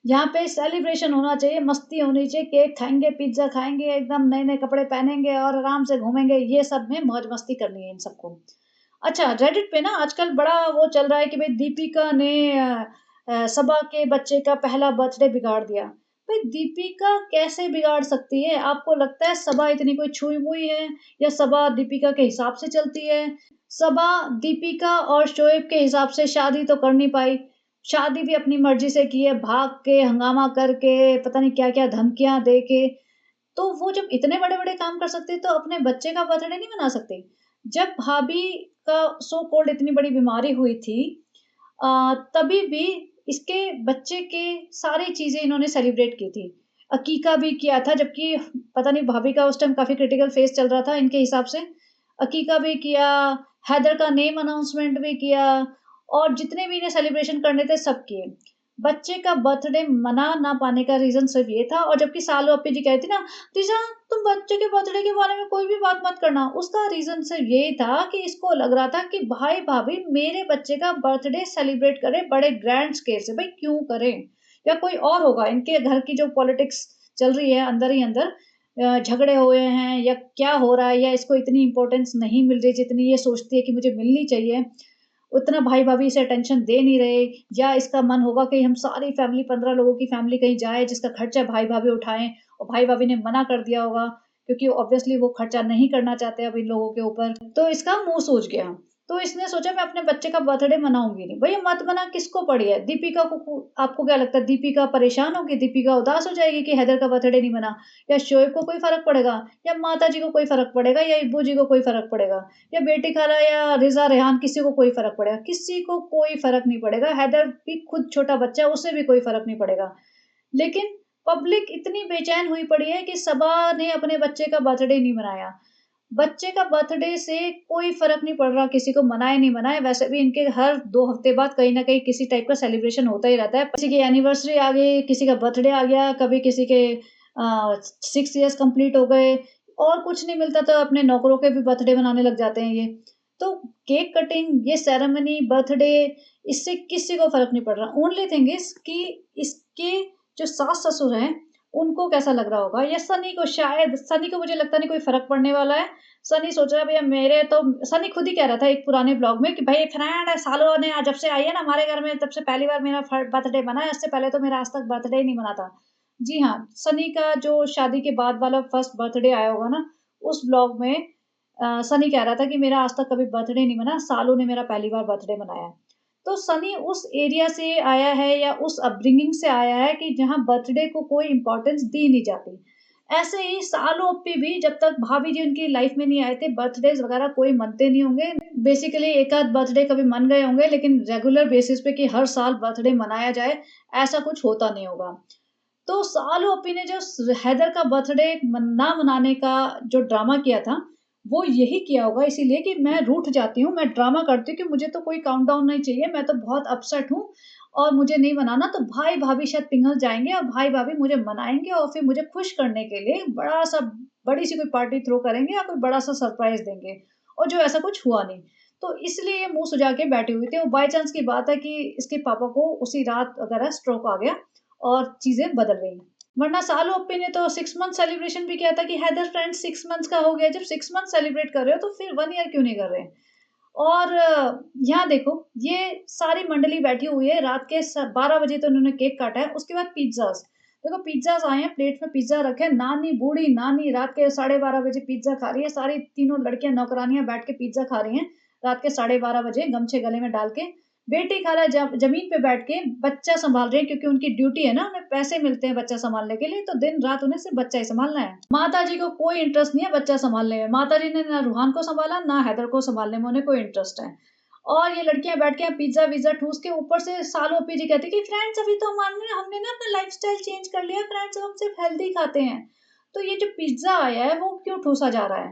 यहाँ पे सेलिब्रेशन होना चाहिए, मस्ती होनी चाहिए, केक खाएँगे, पिज़्ज़ा खाएँगे, एकदम नए-नए कपड़े पहनेंगे और आराम से घूमेंगे, ये सब में मौज-मस्ती करनी है इन सबको। अच्छा, रेडिट पे ना आजकल बड़ा वो चल रहा है कि भई दीपिका ने सबा के बच्चे का पहला बर्थडे बिगाड़ दिया। भई दीपिका कैसे बिगाड़ सकती है? आपको लगता है सबा इतनी कोई छुई-मुई है या सबा दीपिका के हिसाब से चलती है? सबा दीपिका और शोएब के हिसाब से शादी तो कर नहीं पाई। शादी भी अपनी मर्ज़ी से की है, भाग के, हंगामा करके, पता नहीं क्या-क्या धमकियाँ दे के। तो वो जब इतने बड़े-बड़े काम कर सकती है, तो अपने बच्चे का बर्थडे नहीं मना सकती? जब भाभी का सो कॉल्ड इतनी बड़ी बीमारी हुई थी तभी भी इसके बच्चे के सारी चीज़ें इन्होंने सेलिब्रेट की थी। अकीका भी किया था जबकि पता नहीं भाभी का उस टाइम काफ़ी क्रिटिकल फेज़ चल रहा था इनके हिसाब से। अकीका भी किया, हैदर का नेम अनाउंसमेंट भी किया और जितने भी इन्हें सेलिब्रेशन करने थे सब किए। बच्चे का बर्थडे मना ना पाने का रीज़न सिर्फ़ ये था और जबकि सालू अप्पी जी कह रही थी ना, "तीजा तुम बच्चे के बर्थडे के बारे में कोई भी बात मत करना।" उसका रीज़न सिर्फ़ यही था कि इसको लग रहा था कि भाई-भाभी मेरे बच्चे का बर्थडे सेलिब्रेट करें बड़े ग्रैंड स्केल से। भई क्यों करें? या कोई और होगा इनके घर की जो पॉलिटिक्स चल रही है अंदर ही अंदर झगड़े हुए हैं या क्या हो रहा है या इसको इतनी इम्पोर्टेंस नहीं मिल रही जितनी ये सोचती है कि मुझे मिलनी चाहिए। उतना भाई-भाभी इसे अटेंशन दे नहीं रहे या इसका मन होगा कि हम सारी फैमिली 15 लोगों की फैमिली कहीं जाए जिसका खर्चा भाई-भाभी उठाएँ और भाई-भाभी ने मना कर दिया होगा क्योंकि ऑब्वियसली वो खर्चा नहीं करना चाहते अब इन लोगों के ऊपर। तो इसका मुँह सूज गया। तो इसने सोचा मैं अपने बच्चे का बर्थडे मनाऊँगी नहीं। भैया मत मना किसको पड़ी है? दीपिका को आपको क्या लगता है दीपिका परेशान होगी? दीपिका उदास हो जाएगी कि हैदर का बर्थडे नहीं मना? या शोएब को कोई फ़र्क पड़ेगा? या माताजी को कोई फ़र्क पड़ेगा? या इब्बू जी को कोई फ़र्क पड़ेगा? या बेटी खाला या रिज़ा रेहान किसी को कोई फ़र्क पड़ेगा? किसी को कोई फ़र्क नहीं पड़ेगा। हैदर भी खुद छोटा बच्चा है, उसे भी कोई फ़र्क नहीं पड़ेगा। लेकिन पब्लिक इतनी बेचैन हुई पड़ी है कि सबा ने अपने बच्चे का बर्थडे नहीं मनाया। बच्चे का बर्थडे से कोई फ़र्क नहीं पड़ रहा किसी को मनाए नहीं मनाए, वैसे भी इनके हर 2 हफ्ते बाद कहीं न कहीं किसी टाइप का सेलिब्रेशन होता ही रहता है। किसी की एनिवर्सरी आ गई, किसी का बर्थडे आ गया, कभी किसी के 6 इयर्स कंप्लीट हो गए और कुछ नहीं मिलता तो अपने नौकरों के भी बर्थडे मनाने लग जाते हैं ये। तो केक कटिंग, ये सेरेमनी, बर्थडे इससे किसी को फ़र्क नहीं पड़ रहा। ओनली थिंग इज़ कि इसके जो सास-ससुर हैं, उनको कैसा लग रहा होगा या सनी को मुझे लगता नहीं कोई फ़र्क पड़ने वाला है। सनी सोच रहा है भैया मेरे तो सनी खुद ही कह रहा था एक पुराने ब्लॉग में कि भाई फ्रेंड सालों ने जब से आई है ना हमारे घर में तब से पहली बार मेरा बर्थडे मना है, इससे पहले तो मेरा आज तक बर्थडे ही नहीं मना था। जी हाँ, सनी का जो शादी के बाद वाला फर्स्ट बर्थडे आया होगा ना, उस ब्लॉग में सनी कह रहा था कि मेरा आज तक कभी बर्थडे नहीं मना, सालों ने मेरा पहली बार बर्थडे मनाया है। तो सनी उस एरिया से आया है या उस अपब्रिंगिंग से आया है कि जहाँ बर्थडे को कोई इम्पोर्टेंस दी नहीं जाती। ऐसे ही सालू अप्पी भी जब तक भाभी जी उनकी लाइफ में नहीं आए थे, बर्थडेज़ वगैरह कोई मनते नहीं होंगे। बेसिकली एक आध बर्थडे कभी मन गए होंगे, लेकिन रेगुलर बेसिस पे कि हर साल बर्थडे मनाया जाए, ऐसा कुछ होता नहीं होगा। तो सालू अप्पी ने जो हैदर का बर्थडे ना मनाने का जो ड्रामा किया था, वो यही किया होगा इसीलिए कि मैं रूठ जाती हूँ, मैं ड्रामा करती हूँ कि मुझे तो कोई काउंटडाउन नहीं चाहिए, मैं तो बहुत अपसेट हूँ और मुझे नहीं मनाना तो भाई-भाभी शायद पिघल जाएँगे और भाई-भाभी मुझे मनाएँगे और फिर मुझे खुश करने के लिए बड़ी-सी कोई पार्टी थ्रो करेंगे या कोई बड़ा-सा सरप्राइज़ देंगे और जो ऐसा कुछ हुआ नहीं। तो इसलिए ये मुँह सुजा के बैठी हुई थी और बाय चांस की बात है कि इसके पापा को उसी रात वगैरह स्ट्रोक आ गया और चीज़ें बदल गई। वरना सालू अप्पी ने तो 6 मंथ सेलिब्रेशन भी किया था कि हैदर फ्रेंड्स 6 मंथ्स का हो गया, जब 6 मंथ सेलिब्रेट कर रहे हो तो फिर 1 ईयर क्यों नहीं कर रहे? और यहाँ देखो ये सारी मंडली बैठी हुई है, रात के 12 बजे तो उन्होंने केक काटा है, उसके बाद पिज़्ज़ाज़। देखो पिज़्ज़ाज़ आए हैं, प्लेट में पिज़्ज़ा रखे हैं, नानी, बूढ़ी नानी रात के 12:30 बजे पिज़्ज़ा खा रही है, सारी तीनों लड़कियाँ नौकरानियाँ बैठ के पिज़्ज़ा खा रही हैं, रात के 12:30 बजे गमछे गले में डाल के। बेटी खाला ज़मीन पे बैठ के बच्चा सँभाल रही है क्योंकि उनकी ड्यूटी है ना, उन्हें पैसे मिलते हैं बच्चा सँभालने के लिए, तो दिन-रात उन्हें सिर्फ़ बच्चा ही सँभालना है। माताजी को कोई इंटरेस्ट नहीं है बच्चा सँभालने में, माताजी ने ना रूहान को सँभाला, ना हैदर को सँभालने में उन्हें कोई इंटरेस्ट है। और ये लड़कियाँ बैठ के यहाँ पिज़्ज़ा-विज़्ज़ा ठूस के ऊपर से सालू अप्पी जी कहती कि फ्रेंड्स अभी तो हमने ना अपना लाइफ़स्टाइल चेंज कर लिया फ्रेंड्स, अब हम सिर्फ़ हेल्दी खाते हैं। तो ये जो पिज़्ज़ा आया है वो क्यों ठूसा जा रहा है?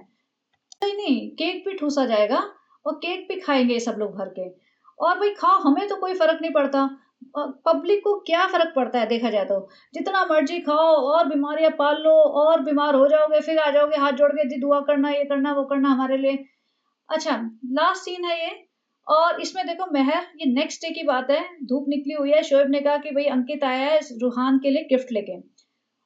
नहीं, नहीं, केक भी ठूसा जाएगा और केक भी खाएँगे ये सब लोग भर के। और भई खाओ, हमें तो कोई फ़र्क नहीं पड़ता। पब्लिक को क्या फ़र्क पड़ता है देखा जाए तो। जितना मर्ज़ी खाओ और बीमारियाँ पाल लो और बीमार हो जाओगे, फिर आ जाओगे हाथ जोड़ के जी दुआ करना, ये करना, वो करना हमारे लिए। अच्छा, लास्ट सीन है ये और इसमें देखो मेहर, ये नेक्स्ट डे की बात है, धूप निकली हुई है, शोएब ने कहा कि भई अंकित आया है रूहान के लिए गिफ्ट लेके,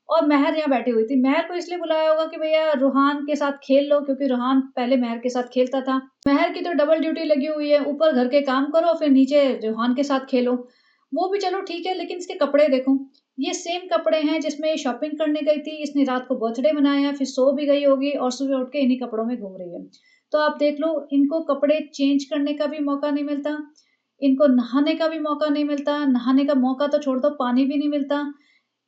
और मेहर यहाँ बैठी हुई थी। मेहर को इसलिए बुलाया होगा कि भैया रूहान के साथ खेल लो, क्योंकि रूहान पहले मेहर के साथ खेलता था। मेहर की तो डबल ड्यूटी लगी हुई है, ऊपर घर के काम करो फिर नीचे रूहान के साथ खेलो। वो भी चलो ठीक है, लेकिन इसके कपड़े देखो, ये सेम कपड़े हैं जिसमें ये शॉपिंग करने गई थी, इसने रात को बर्थडे मनाया, फिर सो भी गई होगी और सुबह उठ के इन्हीं कपड़ों में घूम रही है। तो आप देख लो, इनको कपड़े चेंज करने का भी मौका नहीं मिलता, इनको नहाने का भी मौका नहीं मिलता, नहाने का मौका तो छोड़ दो, पानी भी नहीं मिलता।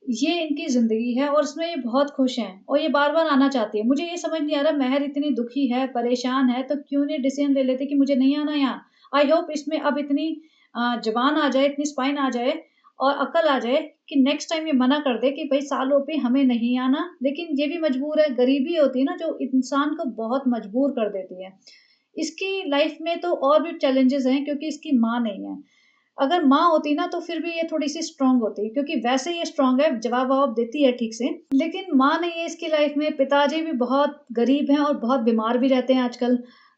ये इनकी ज़िंदगी है और इसमें ये बहुत खुश हैं और ये बार-बार आना चाहती है। मुझे ये समझ नहीं आ रहा, मेहर इतनी दुखी है, परेशान है, तो क्यों नहीं डिसीज़न ले लेती कि मुझे नहीं आना यहाँ। आई होप इसमें अब इतनी ज़ुबान आ जाए, इतनी स्पाइन आ जाए और अकल आ जाए कि नेक्स्ट टाइम ये मना कर दे कि भई सालों पे हमें नहीं आना। लेकिन ये भी मजबूर है, गरीबी होती है ना जो इंसान को बहुत मजबूर कर देती है। इसकी लाइफ़ में तो और भी चैलेंजेज़ हैं क्योंकि इसकी माँ नहीं है। अगर माँ होती ना तो फिर भी ये थोड़ी-सी स्ट्रॉन्ग होती, क्योंकि वैसे ये स्ट्रॉन्ग है, जवाब-ववाब देती है ठीक से, लेकिन माँ नहीं है इसकी लाइफ में, पिताजी भी बहुत गरीब हैं और बहुत बीमार भी रहते हैं आजकल,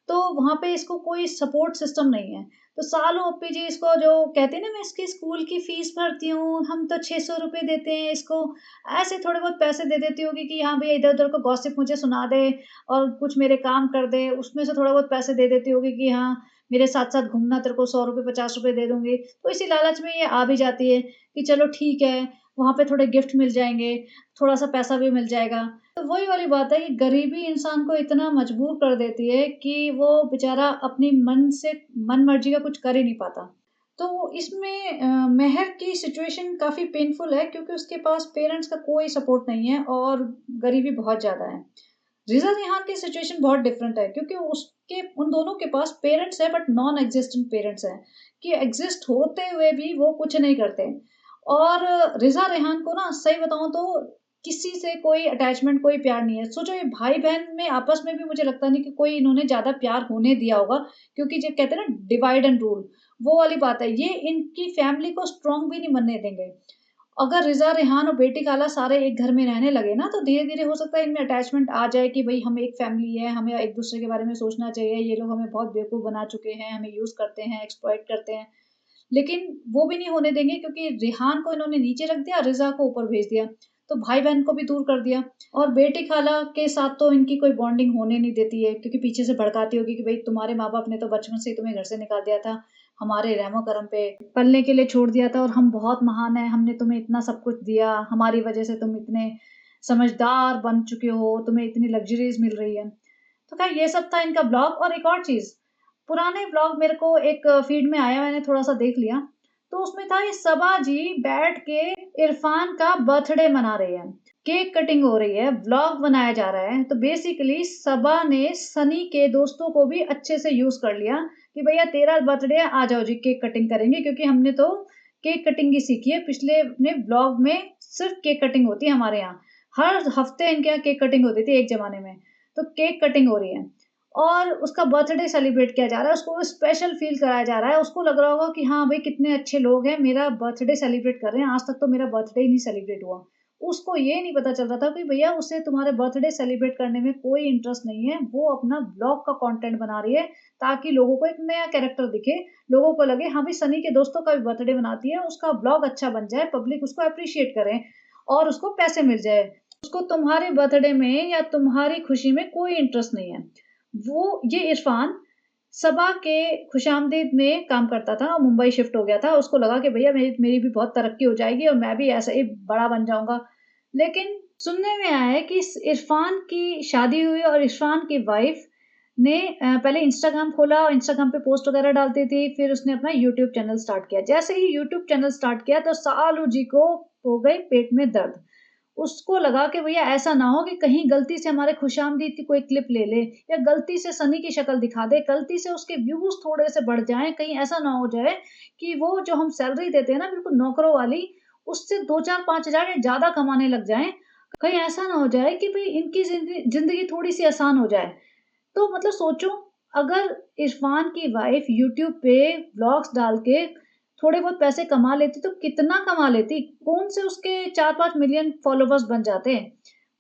तो वहाँ पे इसको कोई सपोर्ट सिस्टम नहीं है। तो सालों ओप्पी जी इसको जो कहती है ना, मैं इसकी स्कूल की फीस भरती हूँ, हम तो 600 रुपए देते हैं इसको, ऐसे थोड़े बहुत पैसे दे देती होगी कि हाँ भैया इधर-उधर को गॉसिप मुझे सुना दे और कुछ मेरे काम कर दे, उसमें से थोड़ा बहुत पैसे दे देती होगी कि हाँ मेरे साथ-साथ घूमना, तेरे को 100 रुपए 50 रुपए दे दूँगी। तो इसी लालच में ये आ भी जाती है कि चलो ठीक है, वहाँ पे थोड़े गिफ्ट मिल जाएँगे, थोड़ा-सा पैसा भी मिल जाएगा। तो वही वाली बात है कि गरीबी इंसान को इतना मजबूर कर देती है कि वो बेचारा अपनी मन मर्ज़ी का कुछ कर ही नहीं पाता। तो इसमें मेहर की सिचुएशन काफ़ी पेनफुल है क्योंकि उसके पास पेरेंट्स का कोई सपोर्ट नहीं है और गरीबी बहुत ज़्यादा है। रिज़ा रेहान की सिचुएशन बहुत डिफरेंट है क्योंकि उसके उन दोनों के पास पेरेंट्स हैं बट नॉन एग्जिस्टेंट पेरेंट्स हैं, कि एग्जिस्ट होते हुए भी वो कुछ नहीं करते। और रिज़ा रेहान को ना सही बताऊँ तो किसी से कोई अटैचमेंट, कोई प्यार नहीं है। सोचो ये भाई-बहन में आपस में भी मुझे लगता नहीं कि कोई इन्होंने ज़्यादा प्यार होने दिया होगा, क्योंकि जो कहते हैं ना डिवाइड एंड रूल, वो वाली बात है। ये इनकी फैमिली को स्ट्रॉन्ग भी नहीं बनने देंगे। अगर रिज़ा, रेहान और बेटी खाला सारे एक घर में रहने लगे ना, तो धीरे-धीरे हो सकता है इनमें अटैचमेंट आ जाए कि भई हम एक फैमिली है, हमें एक-दूसरे के बारे में सोचना चाहिए, ये लोग हमें बहुत बेवकूफ़ बना चुके हैं, हमें यूज़ करते हैं, एक्सप्लॉइट करते हैं। लेकिन वो भी नहीं होने देंगे क्योंकि रेहान को इन्होंने नीचे रख दिया, रिज़ा को ऊपर भेज दिया, तो भाई-बहन को भी दूर कर दिया। और बेटी खाला के साथ तो इनकी कोई बॉन्डिंग होने नहीं देती है क्योंकि पीछे से भड़काती होगी कि भई तुम्हारे माँ-बाप ने तो बचपन से ही तुम्हें घर से निकाल दिया था, हमारे रहमो-करम पे पलने के लिए छोड़ दिया था और हम बहुत महान हैं, हमने तुम्हें इतना सब कुछ दिया, हमारी वज़ह से तुम इतने समझदार बन चुके हो, तुम्हें इतनी लग्ज़रीज़ मिल रही है। तो ख़ैर ये सब था इनका ब्लॉग। और एक और चीज़, पुराने ब्लॉग मेरे को एक फ़ीड में आया, मैंने थोड़ा-सा देख लिया, तो उसमें था ये सबा जी बैठ के इरफ़ान का बर्थडे मना रही है। केक कटिंग हो रही है, व्लॉग बनाया जा रहा है, तो बेसिकली सबा ने सनी के दोस्तों को भी अच्छे से यूज़ कर लिया कि भैया तेरा बर्थडे है, आ जाओ जी केक कटिंग करेंगे, क्योंकि हमने तो केक कटिंग ही सीखी है। पिछले अपने व्लॉग में सिर्फ़ केक कटिंग होती है हमारे यहाँ। हर हफ़्ते इनके यहाँ केक कटिंग होती थी एक ज़माने में, तो केक कटिंग हो रही है और उसका बर्थडे सेलिब्रेट किया जा रहा है, उसको स्पेशल फ़ील कराया जा रहा है। उसको लग रहा होगा कि हाँ, भई कितने अच्छे लोग हैं, मेरा बर्थडे सेलिब्रेट कर रहे हैं, आज तक तो मेरा बर्थडे ही नहीं सेलिब्रेट हुआ। उसको ये नहीं पता चल रहा था कि भैया उसे तुम्हारे बर्थडे सेलिब्रेट करने में कोई इंटरेस्ट नहीं है। वो अपना ब्लॉग का कंटेंट बना रही है ताकि लोगों को एक नया कैरेक्टर दिखे। लोगों को लगे हाँ, भई सनी के दोस्तों का भी बर्थडे मनाती है, उसका ब्लॉग अच्छा बन जाए, पब्लिक उसको एप्रिशिएट करे और उसको पैसे मिल जाए। उसको तुम्हारे बर्थडे में या तुम्हारी खुशी में कोई इंटरेस्ट नहीं है। वो ये इरफ़ान सबा के खुशामदीद में काम करता था, मुंबई शिफ्ट हो गया था। उसको लगा कि भैया मेरी मेरी भी बहुत तरक्की हो जाएगी और मैं भी ऐसा ही बड़ा बन जाऊँगा। लेकिन सुनने में आया है कि इस इरफ़ान की शादी हुई और इरफ़ान की वाइफ़ ने पहले इंस्टाग्राम खोला और इंस्टाग्राम पे पोस्ट वगैरह डालती थी, फिर उसने अपना यूट्यूब चैनल स्टार्ट किया। जैसे ही यूट्यूब चैनल स्टार्ट किया तो सालू जी को हो गई पेट में दर्द। उसको लगा कि भैया ऐसा ना हो कि कहीं गलती से हमारे खुशामदीद की कोई क्लिप ले ले या गलती से सनी की शक्ल दिखा दे, गलती से उसके व्यूज़ थोड़े से बढ़ जाएँ, कहीं ऐसा ना हो जाए कि वो जो हम सैलरी देते हैं ना बिल्कुल नौकरों वाली, उससे 2-4 5,000 या ज़्यादा कमाने लग जाएँ। कहीं ऐसा ना हो जाए कि भई इनकी ज़िंदगी थोड़ी-सी आसान हो जाए। तो मतलब सोचो, अगर इरफ़ान की वाइफ़ यूट्यूब पे व्लॉग्स डाल के थोड़े बहुत पैसे कमा लेती तो कितना कमा लेती? कौन से उसके 4-5 मिलियन फ़ॉलोवर्स बन जाते।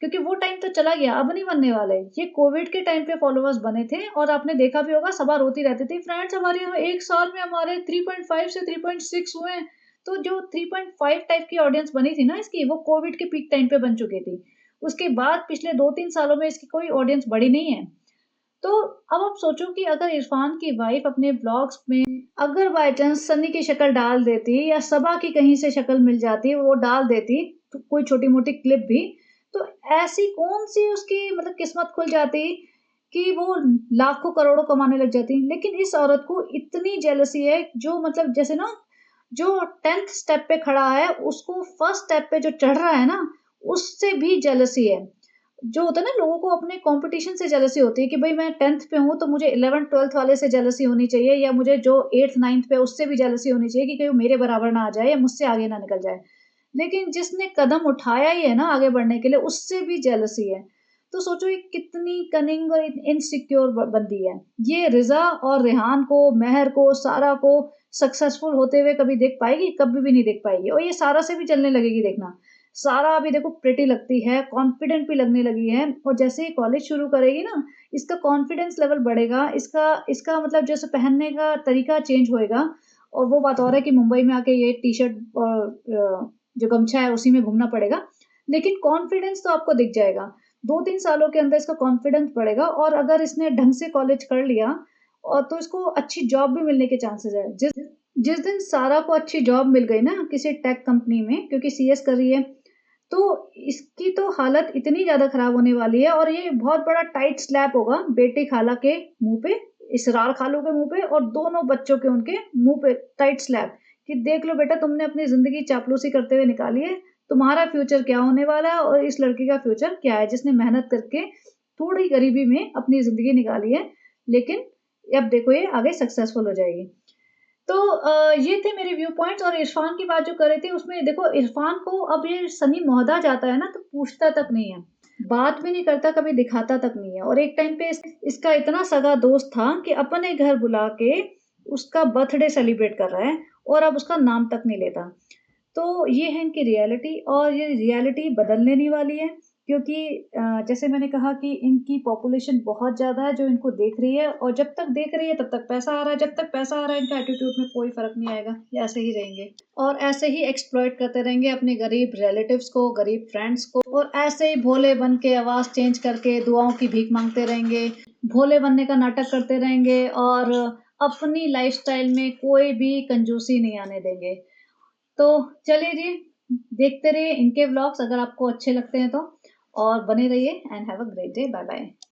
क्योंकि वो टाइम तो चला गया, अब नहीं बनने वाले। ये कोविड के टाइम पे फॉलोवर्स बने थे और आपने देखा भी होगा सबा रोती रहती थी, फ्रेंड्स हमारे यहाँ 1 साल में हमारे 3.5 से 3.6 हुए हैं। तो जो 3.5 टाइप की ऑडियंस बनी थी ना इसकी, वो कोविड के पीक टाइम पे बन चुकी थी। उसके बाद पिछले 2-3 सालों में इसकी कोई ऑडियंस बढ़ी नहीं है। तो अब आप सोचो कि अगर इरफान की वाइफ अपने व्लॉग्स में अगर बाय चांस सन्नी की शक्ल डाल देती या सबा की कहीं से शक्ल मिल जाती, वो डाल देती तो कोई छोटी-मोटी क्लिप भी, तो ऐसी कौन-सी उसकी मतलब किस्मत खुल जाती कि वो लाखों करोड़ों कमाने लग जाती। लेकिन इस औरत को इतनी जेलसी है जो मतलब जैसे ना जो 10th स्टेप पे खड़ा है उसको फर्स्ट स्टेप पे जो चढ़ रहा है ना, उससे भी जेलसी है। जो होता है ना लोगों को अपने कंपटीशन से जेलसी होती है कि भाई मैं 10th पे हूँ तो मुझे 11th-12th वाले से जेलसी होनी चाहिए या मुझे जो 8th-9th पे उससे भी जेलसी होनी चाहिए कि कहीं वो मेरे बराबर ना आ जाए या मुझसे आगे ना निकल जाए। लेकिन जिसने कदम उठाया ही है ना आगे बढ़ने के लिए उससे भी जेलसी है। तो सोचो ये कितनी कनिंग और इनसिक्योर बंदी है। ये रिज़ा और रेहान को, मेहर को, सारा को सक्सेसफुल होते हुए कभी देख पाएगी? कभी भी नहीं देख पाएगी और ये सारा से भी जलने लगेगी देखना। सारा अभी देखो प्रिटी लगती है, कॉन्फिडेंट भी लगने लगी है और जैसे ही कॉलेज शुरू करेगी ना, इसका कॉन्फिडेंस लेवल बढ़ेगा, इसका इसका मतलब जैसे पहनने का तरीका चेंज होएगा और वो बात और है कि मुंबई में आके ये टी-शर्ट और जो गमछा है उसी में घूमना पड़ेगा। लेकिन कॉन्फिडेंस तो आपको दिख जाएगा। 2-3 सालों के अंदर इसका कॉन्फिडेंस बढ़ेगा और अगर इसने ढंग से कॉलेज कर लिया और तो इसको अच्छी जॉब भी मिलने के चांसेस है। जिस जिस दिन सारा को अच्छी जॉब मिल गई ना किसी टेक कंपनी में क्योंकि सीएस कर रही है, तो इसकी तो हालत इतनी ज़्यादा खराब होने वाली है और ये बहुत बड़ा टाइट स्लैप होगा बेटी खाला के मुँह पे, इसरार खालू के मुँह पे और दोनों बच्चों के उनके मुँह पे टाइट स्लैप कि देख लो बेटा तुमने अपनी ज़िंदगी चापलूसी करते हुए निकाली है, तुम्हारा फ्यूचर क्या होने वाला है और इस लड़की का फ्यूचर क्या है जिसने मेहनत करके थोड़ी गरीबी में अपनी ज़िंदगी निकाली है, लेकिन अब देखो ये आगे सक्सेसफुल हो जाएगी। तो ये थे मेरे व्यू पॉइंट्स और इरफ़ान की बात जो कर रहे थे उसमें देखो इरफ़ान को अब ये सनी मोहदा जाता है ना तो पूछता तक नहीं है। बात भी नहीं करता, कभी दिखाता तक नहीं है और एक टाइम पे इसका इतना सगा दोस्त था कि अपने घर बुला के उसका बर्थडे सेलिब्रेट कर रहा है और अब उसका नाम तक नहीं लेता। तो ये है इनकी रियलिटी और ये रियलिटी बदलने नहीं वाली है क्योंकि जैसे मैंने कहा कि इनकी पॉपुलेशन बहुत ज़्यादा है जो इनको देख रही है और जब तक देख रही है तब तक पैसा आ रहा है, जब तक पैसा आ रहा है इनका एटीट्यूड में कोई फ़र्क नहीं आएगा, ये ऐसे ही रहेंगे और ऐसे ही एक्सप्लॉइट करते रहेंगे अपने गरीब रिलेटिव्स को, गरीब फ्रेंड्स को और ऐसे ही भोले बन के आवाज़ चेंज करके दुआओं की भीख माँगते रहेंगे, भोले बनने का नाटक करते रहेंगे और अपनी लाइफ़स्टाइल में कोई भी कंजूसी नहीं आने देंगे। तो चलिए जी, देखते रहिए इनके व्लॉग्स अगर आपको अच्छे लगते हैं तो और बने रहिए and have a great day. Bye bye.